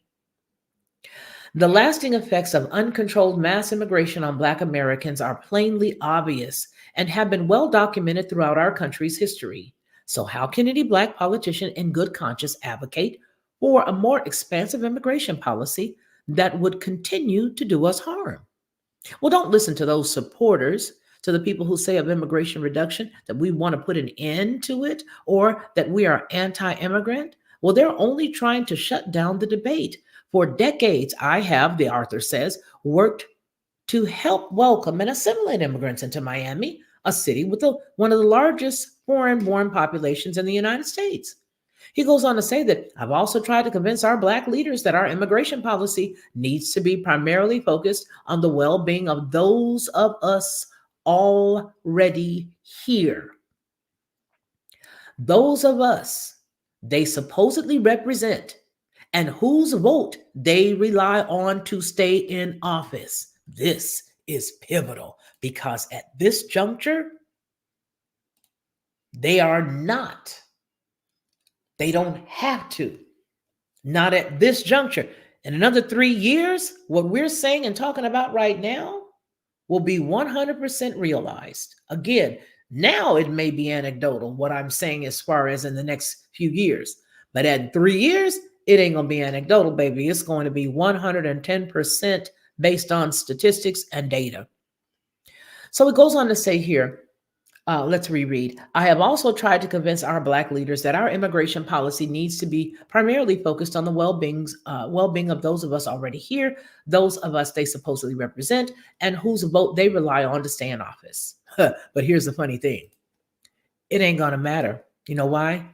A: The lasting effects of uncontrolled mass immigration on Black Americans are plainly obvious and have been well documented throughout our country's history. So how can any Black politician in good conscience advocate for a more expansive immigration policy that would continue to do us harm? Well, don't listen to those supporters, to the people who say of immigration reduction that we want to put an end to it or that we are anti-immigrant. Well, they're only trying to shut down the debate. For decades, I have, the author says, worked to help welcome and assimilate immigrants into Miami, a city with one of the largest foreign-born populations in the United States. He goes on to say that I've also tried to convince our Black leaders that our immigration policy needs to be primarily focused on the well-being of those of us already here. Those of us they supposedly represent and whose vote they rely on to stay in office. This is pivotal because at this juncture, they are not. They don't have to. Not at this juncture. In another 3 years, what we're saying and talking about right now will be 100% realized. Again, now it may be anecdotal, what I'm saying as far as in the next few years. But at 3 years, it ain't going to be anecdotal, baby. It's going to be 110% based on statistics and data. So it goes on to say here, let's reread. I have also tried to convince our Black leaders that our immigration policy needs to be primarily focused on the well-being of those of us already here, those of us they supposedly represent, and whose vote they rely on to stay in office. But here's the funny thing. It ain't going to matter. You know why?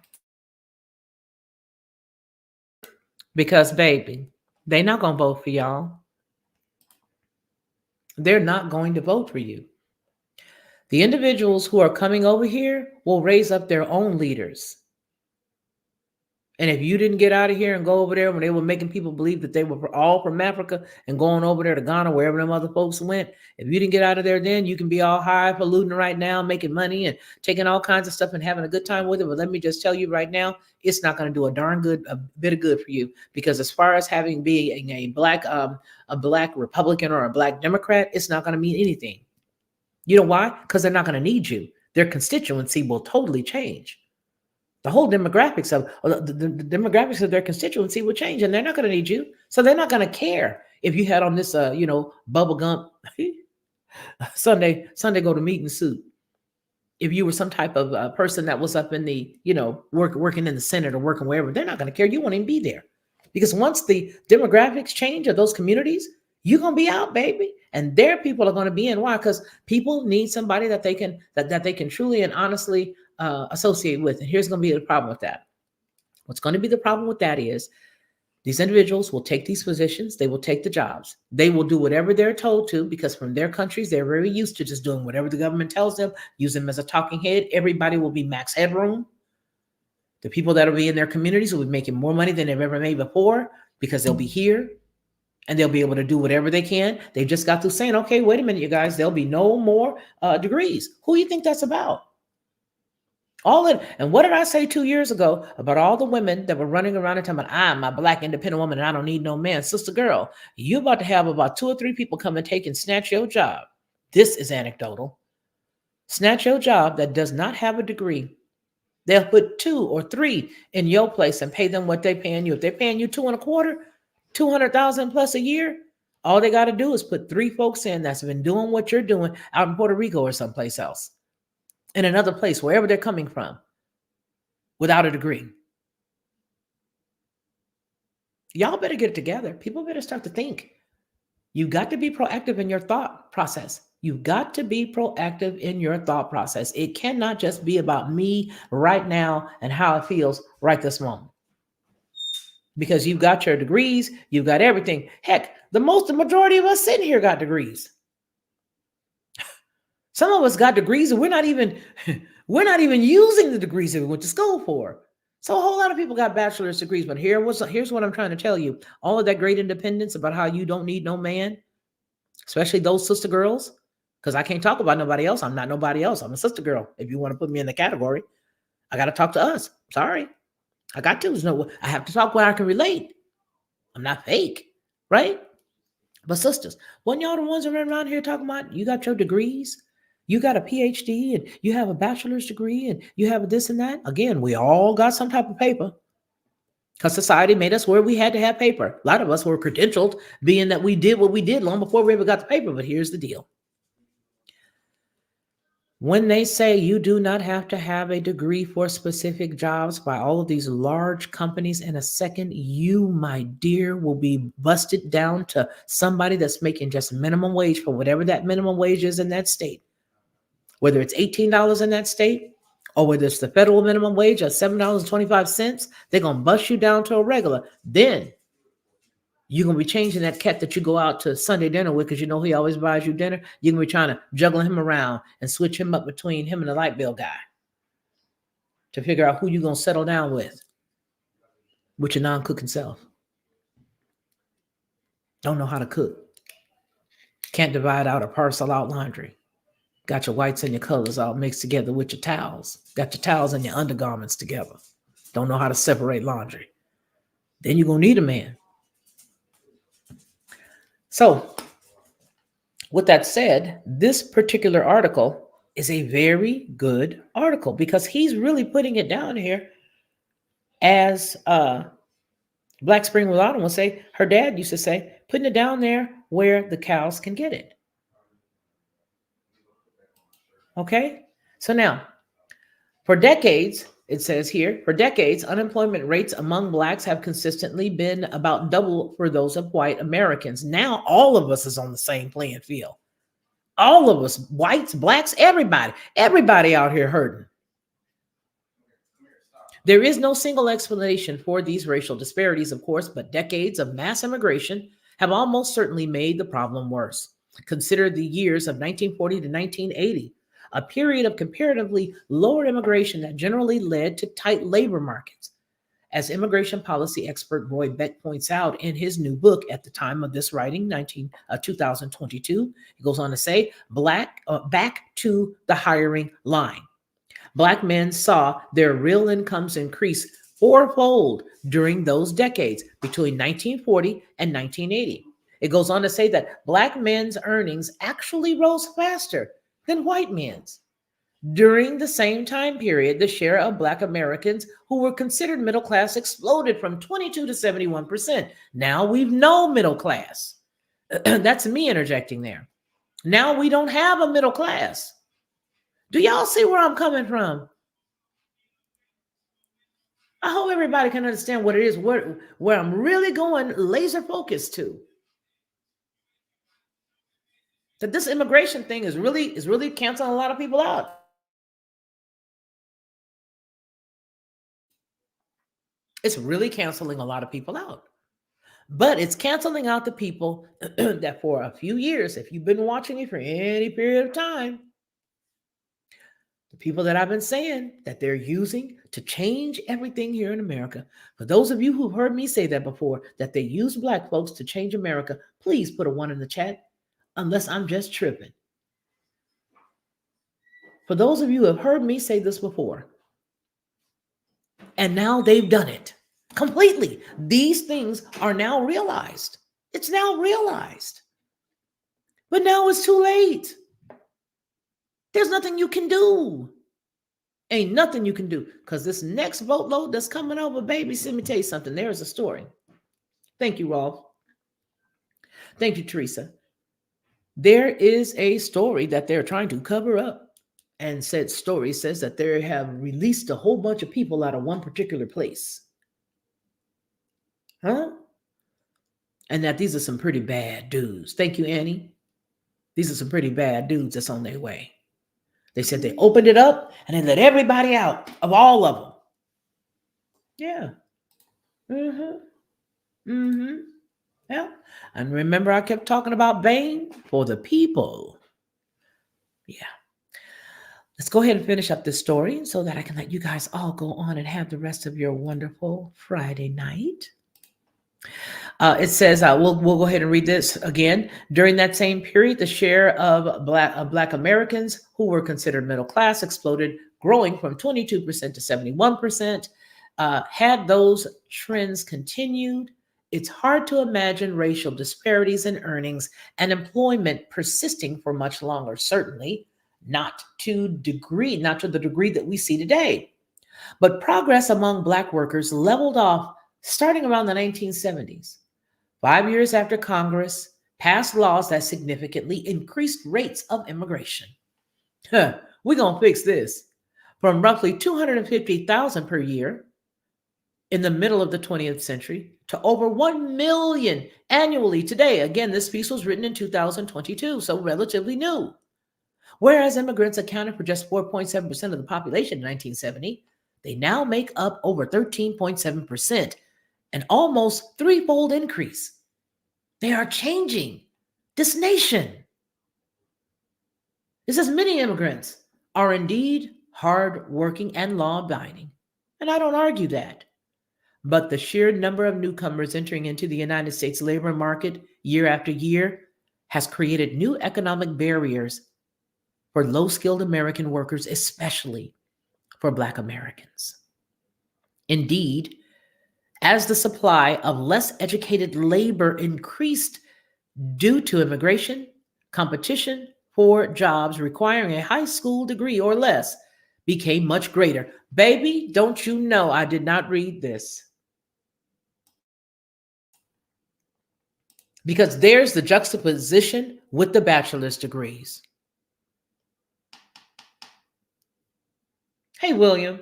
A: Because, baby, they're not going to vote for y'all. They're not going to vote for you. The individuals who are coming over here will raise up their own leaders. And if you didn't get out of here and go over there when they were making people believe that they were all from Africa and going over there to Ghana, wherever them other folks went, if you didn't get out of there then, you can be all highfalutin right now, making money and taking all kinds of stuff and having a good time with it. But let me just tell you right now, it's not going to do a bit of good for you, because as far as being a black Republican or a Black Democrat, it's not going to mean anything. You know why? Because they're not going to need you. Their constituency will totally change. The whole demographics of the demographics of their constituency will change, and they're not going to need you. So they're not going to care if you had on this, bubblegum Sunday go to meeting suit. If you were some type of person that was up in the, working in the Senate or working wherever, they're not going to care. You won't even be there, because once the demographics change of those communities, you're going to be out, baby. And their people are going to be in. Why? Because people need somebody that they can truly and honestly associate with. And here's going to be the problem with that. What's going to be the problem with that is these individuals will take these positions. They will take the jobs. They will do whatever they're told to, because from their countries, they're very used to just doing whatever the government tells them, use them as a talking head. Everybody will be max headroom. The people that will be in their communities will be making more money than they've ever made before, because they'll be here. and they'll be able to do whatever they can. They just got through saying, okay, wait a minute, you guys, there'll be no more degrees. Who do you think that's about? And what did I say 2 years ago about all the women that were running around and telling me, I'm a Black independent woman and I don't need no man? Sister girl, you about to have about 2 or 3 people come and take and snatch your job. This is anecdotal. Snatch your job that does not have a degree. They'll put 2 or 3 in your place and pay them what they're paying you. If they're paying you 2 1/4, 200,000 plus a year, all they got to do is put 3 folks in that's been doing what you're doing out in Puerto Rico or someplace else, in another place, wherever they're coming from, without a degree. Y'all better get it together. People better start to think. You got to be proactive in your thought process. You've got to be proactive in your thought process. It cannot just be about me right now and how it feels right this moment. Because you've got your degrees, you've got everything. Heck, the majority of us sitting here got degrees. Some of us got degrees and we're not even using the degrees that we went to school for. So a whole lot of people got bachelor's degrees, but here's what I'm trying to tell you. All of that great independence about how you don't need no man, especially those sister girls, because I can't talk about nobody else. I'm not nobody else. I'm a sister girl. If you want to put me in the category, I got to talk to us. Sorry. I got to. I have to talk where I can relate. I'm not fake, right? But sisters, when y'all the ones that run around here talking about you got your degrees, you got a PhD and you have a bachelor's degree and you have this and that. Again, we all got some type of paper because society made us where we had to have paper. A lot of us were credentialed, being that we did what we did long before we ever got the paper. But here's the deal. When they say you do not have to have a degree for specific jobs by all of these large companies, in a second, you, my dear, will be busted down to somebody that's making just minimum wage for whatever that minimum wage is in that state. Whether it's $18 in that state or whether it's the federal minimum wage of $7.25, they're going to bust you down to a regular. Then you're going to be changing that cat that you go out to Sunday dinner with because you know he always buys you dinner. You're going to be trying to juggle him around and switch him up between him and the light bill guy to figure out who you're going to settle down with your non-cooking self. Don't know how to cook. Can't divide out or parcel out laundry. Got your whites and your colors all mixed together with your towels. Got your towels and your undergarments together. Don't know how to separate laundry. Then you're going to need a man. So, with that said, this particular article is a very good article because he's really putting it down here as Black Spring Mulatto will say, her dad used to say, putting it down there where the cows can get it. Okay? So now, for decades, it says here, for decades, unemployment rates among Blacks have consistently been about double for those of white Americans. Now, all of us is on the same playing field. All of us, whites, Blacks, everybody out here hurting. There is no single explanation for these racial disparities, of course, but decades of mass immigration have almost certainly made the problem worse. Consider the years of 1940 to 1980. A period of comparatively lower immigration that generally led to tight labor markets. As immigration policy expert Roy Beck points out in his new book at the time of this writing, 2022, he goes on to say, back to the hiring line. Black men saw their real incomes increase fourfold during those decades between 1940 and 1980. It goes on to say that Black men's earnings actually rose faster than white men's. During the same time period, the share of Black Americans who were considered middle class exploded from 22 to 71%. Now we've no middle class. That's me interjecting there. Now we don't have a middle class. Do y'all see where I'm coming from? I hope everybody can understand what it is, where I'm really going laser focused to. That this immigration thing is really canceling a lot of people out. It's really canceling a lot of people out. But it's canceling out the people that for a few years, if you've been watching me for any period of time, The people that I've been saying that they're using to change everything here in America. For those of you who've heard me say that before, that they use Black folks to change America, please put a 1 in the chat, unless I'm just tripping. For those of you who have heard me say this before, and now they've done it completely. These things are now realized. It's now realized. But now it's too late. There's nothing you can do. Ain't nothing you can do. Because this next boatload that's coming over, baby, let me tell you something. There's a story. Thank you, Rolf. Thank you, Teresa. There is a story that they're trying to cover up. And said story says that they have released a whole bunch of people out of one particular place. Huh? And that these are some pretty bad dudes. Thank you, Annie. These are some pretty bad dudes that's on their way. They said they opened it up and they let everybody out, of all of them. Yeah. Yeah. And remember, I kept talking about Bain for the people. Yeah. Let's go ahead and finish up this story so that I can let you guys all go on and have the rest of your wonderful Friday night. It says, we'll go ahead and read this again. During that same period, the share of Black Americans who were considered middle class exploded, growing from 22% to 71%. Had those trends continued, it's hard to imagine racial disparities in earnings and employment persisting for much longer, certainly not to the degree that we see today. But progress among Black workers leveled off starting around the 1970s, 5 years after Congress passed laws that significantly increased rates of immigration. We're going to fix this. From roughly 250,000 per year in the middle of the 20th century to over 1 million annually today. Again, this piece was written in 2022, so relatively new. Whereas immigrants accounted for just 4.7% of the population in 1970, they now make up over 13.7%, an almost threefold increase. They are changing this nation. It says many immigrants are indeed hardworking and law-abiding, and I don't argue that. But the sheer number of newcomers entering into the United States labor market year after year has created new economic barriers for low-skilled American workers, especially for Black Americans. Indeed, as the supply of less educated labor increased due to immigration, competition for jobs requiring a high school degree or less became much greater. Baby, don't you know I did not read this? Because there's the juxtaposition with the bachelor's degrees. Hey, William,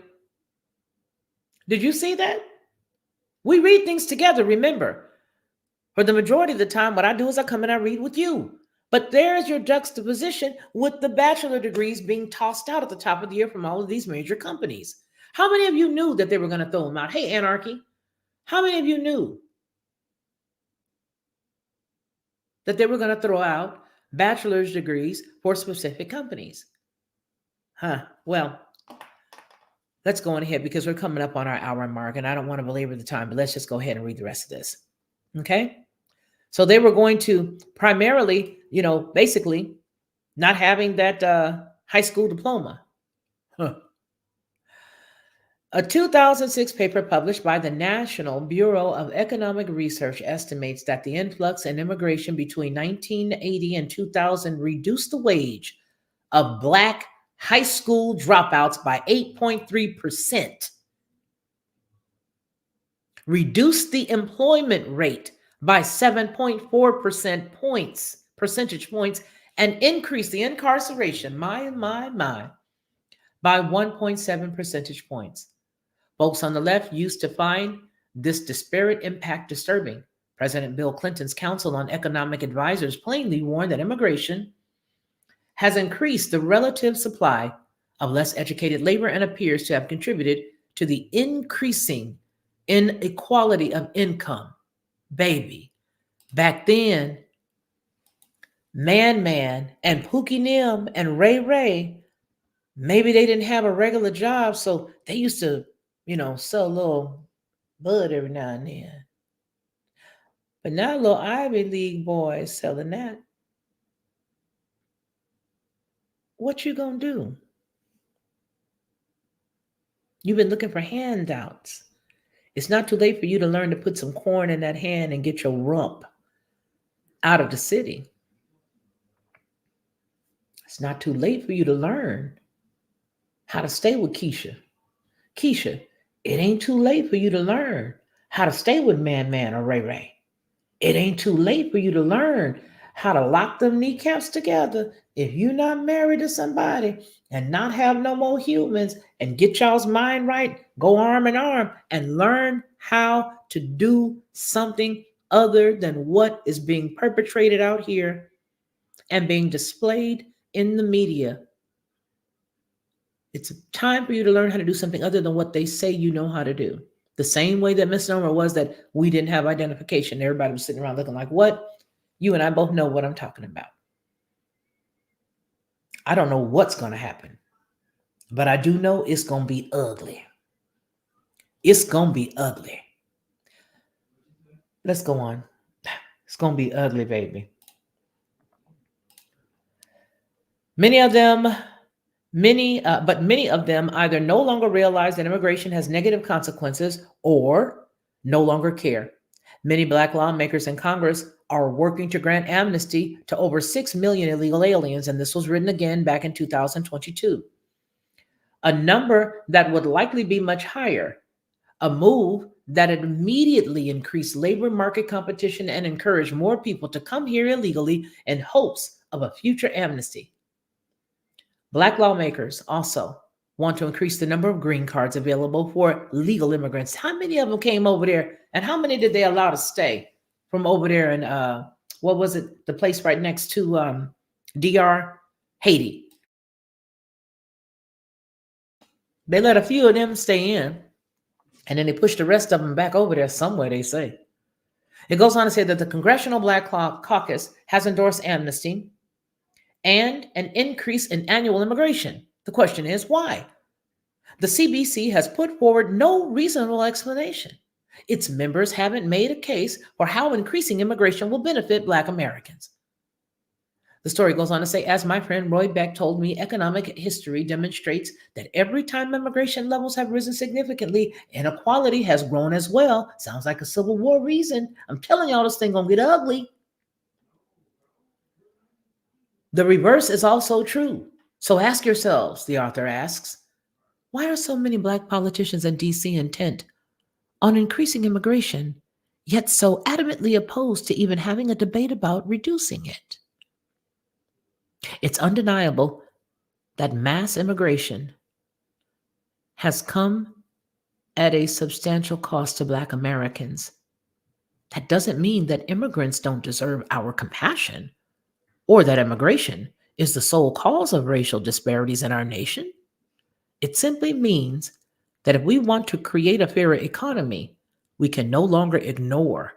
A: did you see that? We read things together, remember. For the majority of the time, what I do is I come and I read with you. But there's your juxtaposition with the bachelor degrees being tossed out at the top of the year from all of these major companies. How many of you knew that they were going to throw them out? Hey, Anarchy, how many of you knew that they were going to throw out bachelor's degrees for specific companies? Well, let's go on ahead because we're coming up on our hour mark and I don't want to belabor the time, but let's just go ahead and read the rest of this. Okay. So they were going to primarily, basically not having that high school diploma. A 2006 paper published by the National Bureau of Economic Research estimates that the influx in immigration between 1980 and 2000 reduced the wage of Black high school dropouts by 8.3%, reduced the employment rate by 7.4 percentage points, and increased the incarceration, by 1.7 percentage points. Folks on the left used to find this disparate impact disturbing. President Bill Clinton's Council on Economic Advisors plainly warned that immigration has increased the relative supply of less educated labor and appears to have contributed to the increasing inequality of income. Baby, back then, Man and Pookie Nim and Ray Maybe they didn't have a regular job, so they used to, sell a little bud every now and then. But now little Ivy League boys selling that. What you gonna do? You've been looking for handouts. It's not too late for you to learn to put some corn in that hand and get your rump out of the city. It's not too late for you to learn how to stay with Keisha. Keisha, it ain't too late for you to learn how to stay with Man or Ray. It ain't too late for you to learn how to lock them kneecaps together if you're not married to somebody and not have no more humans and get y'all's mind right, go arm in arm and learn how to do something other than what is being perpetrated out here and being displayed in the media. It's time for you to learn how to do something other than what they say you know how to do. The same way that misnomer was that we didn't have identification. Everybody was sitting around looking like, what? You and I both know what I'm talking about. I don't know what's going to happen, but I do know it's going to be ugly. It's going to be ugly. Let's go on. It's going to be ugly, baby. Many of them either no longer realize that immigration has negative consequences or no longer care. Many Black lawmakers in Congress are working to grant amnesty to over 6 million illegal aliens, and this was written again back in 2022. A number that would likely be much higher, a move that would immediately increase labor market competition and encourage more people to come here illegally in hopes of a future amnesty. Black lawmakers also want to increase the number of green cards available for legal immigrants. How many of them came over there, and how many did they allow to stay from over there in, what was it, the place right next to DR, Haiti? They let a few of them stay in, and then they pushed the rest of them back over there somewhere, they say. It goes on to say that the Congressional Black Caucus has endorsed amnesty and an increase in annual immigration. The question is, why? The CBC has put forward no reasonable explanation. Its members haven't made a case for how increasing immigration will benefit Black Americans. The story goes on to say, as my friend Roy Beck told me, economic history demonstrates that every time immigration levels have risen significantly, inequality has grown as well. Sounds like a Civil War reason. I'm telling y'all, this thing gonna get ugly. The reverse is also true. So ask yourselves, the author asks, why are so many Black politicians in DC intent on increasing immigration, yet so adamantly opposed to even having a debate about reducing it? It's undeniable that mass immigration has come at a substantial cost to Black Americans. That doesn't mean that immigrants don't deserve our compassion, or that immigration is the sole cause of racial disparities in our nation. It simply means that if we want to create a fairer economy, we can no longer ignore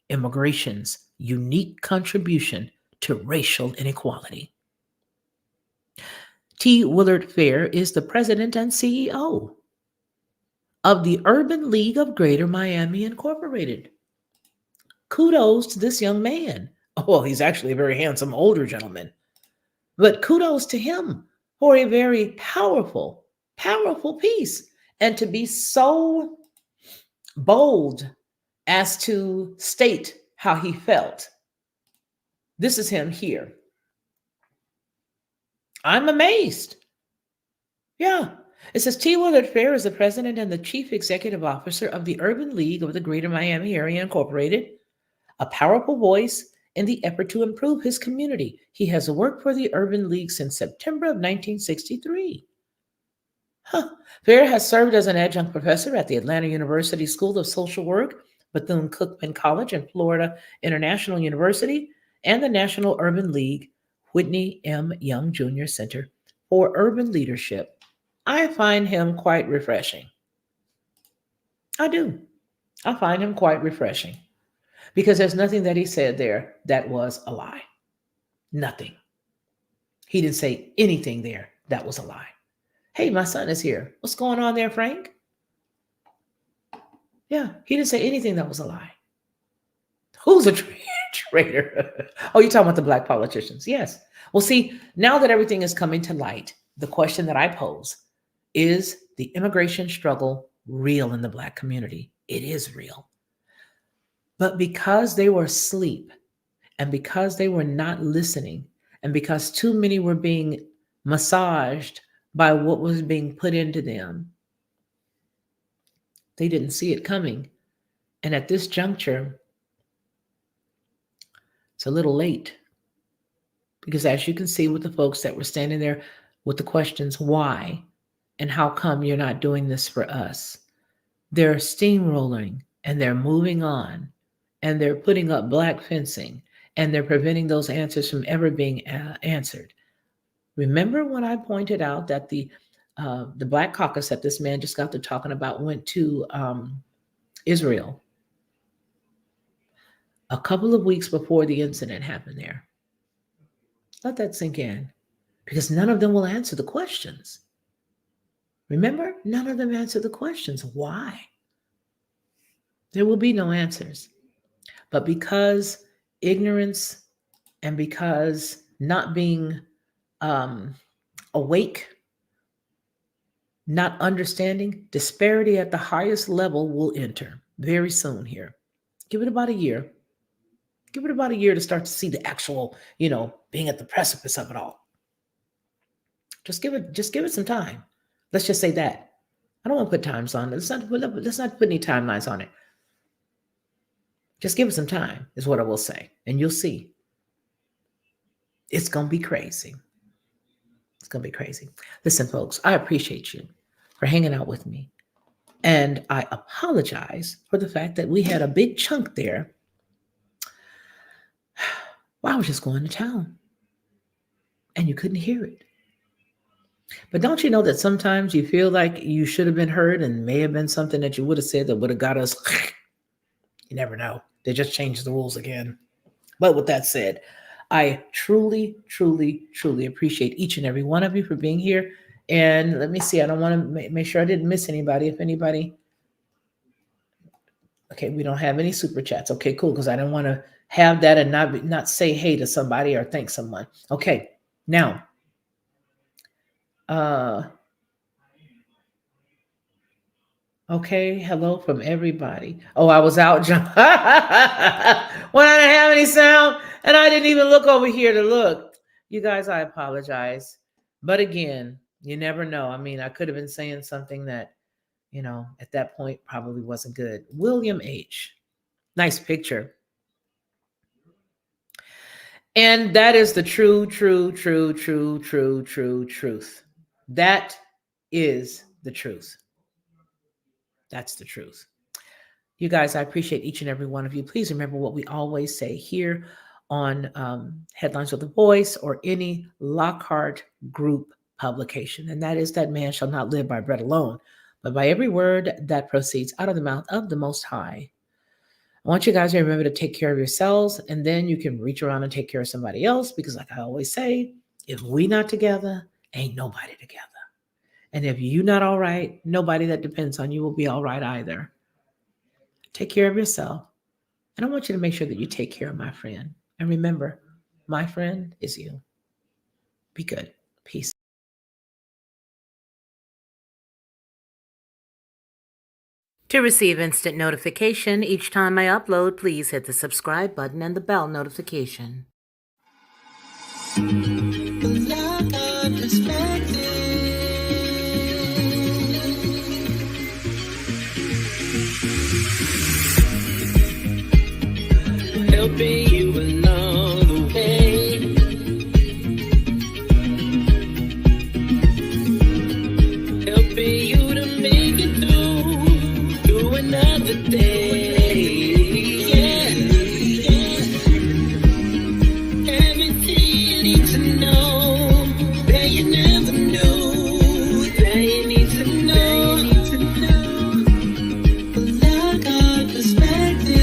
A: immigration's unique contribution to racial inequality. T. Willard Fair is the president and CEO of the Urban League of Greater Miami Incorporated. Kudos to this young man. Well, he's actually a very handsome older gentleman, but kudos to him for a very powerful piece, and to be so bold as to state how he felt. This is him here. I'm amazed. Yeah. It says T. Willard Fair is the president and the chief executive officer of the Urban League of the Greater Miami Area Incorporated, a powerful voice in the effort to improve his community. He has worked for the Urban League since September of 1963. Fair has served as an adjunct professor at the Atlanta University School of Social Work, Bethune-Cookman College, and Florida International University, and the National Urban League Whitney M. Young Jr. Center for Urban Leadership. I find him quite refreshing. I do. I find him quite refreshing because there's nothing that he said there that was a lie. Nothing. He didn't say anything there that was a lie. Hey, my son is here. What's going on there, Frank? Yeah, he didn't say anything that was a lie. Who's a traitor? Oh, you're talking about the black politicians. Yes. Well, see, now that everything is coming to light, the question that I pose is the immigration struggle real in the black community? It is real. But because they were asleep and because they were not listening and because too many were being massaged by what was being put into them, they didn't see it coming. And at this juncture, it's a little late. Because as you can see with the folks that were standing there with the questions, why and how come you're not doing this for us? They're steamrolling and they're moving on and they're putting up black fencing and they're preventing those answers from ever being answered. Remember when I pointed out that the Black Caucus that this man just got to talking about went to Israel a couple of weeks before the incident happened there? Let that sink in, because none of them will answer the questions. Remember, none of them answer the questions. Why? There will be no answers. But because ignorance and because not being awake, not understanding, disparity at the highest level will enter very soon here. Give it about a year. Give it about a year to start to see the actual, being at the precipice of it all. Just give it some time. Let's just say that. I don't want to put times on it. Let's not put any timelines on it. Just give it some time is what I will say. And you'll see. It's going to be crazy. It's going to be crazy. Listen, folks, I appreciate you for hanging out with me. And I apologize for the fact that we had a big chunk there. Well, I was just going to town and you couldn't hear it. But don't you know that sometimes you feel like you should have been heard and may have been something that you would have said that would have got us. You never know. They just changed the rules again. But with that said, I truly, truly, truly appreciate each and every one of you for being here. And let me see. I don't want to make sure I didn't miss anybody. If anybody. Okay, we don't have any super chats. Okay, cool. Because I don't want to have that and not say hey to somebody or thank someone. Okay, now, okay, hello from everybody. Oh, I was out, John. When I didn't have any sound and I didn't even look over here to look. You guys, I apologize. But again, you never know. I mean, I could have been saying something that, at that point probably wasn't good. William H. Nice picture. And that is the true truth. That is the truth. That's the truth. You guys, I appreciate each and every one of you. Please remember what we always say here on Headlines with a Voice or any Lockhart Group publication. And that is that man shall not live by bread alone, but by every word that proceeds out of the mouth of the Most High. I want you guys to remember to take care of yourselves, and then you can reach around and take care of somebody else, because like I always say, if we not together, ain't nobody together. And if you not all right, nobody that depends on you will be all right either. Take care of yourself. And I want you to make sure that you take care of my friend. And remember, my friend is you. Be good. Peace. To receive instant notification each time I upload, please hit the subscribe button and the bell notification.
B: Helping you along the way. Helping you to make it through another day. Yeah. Everything you need to know that you never knew, that you need to know. Like our perspective.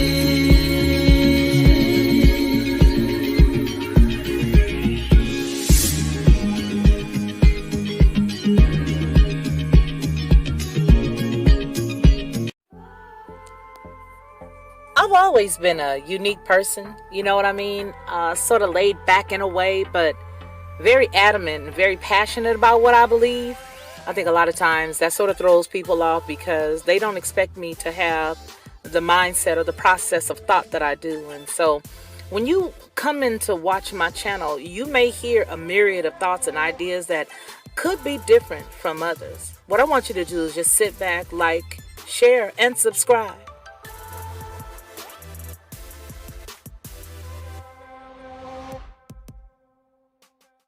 A: always been a unique person, you know what I mean? Sort of laid back in a way, but very adamant and very passionate about what I believe. I think a lot of times that sort of throws people off because they don't expect me to have the mindset or the process of thought that I do. And so when you come in to watch my channel, you may hear a myriad of thoughts and ideas that could be different from others. What I want you to do is just sit back, like, share, and subscribe.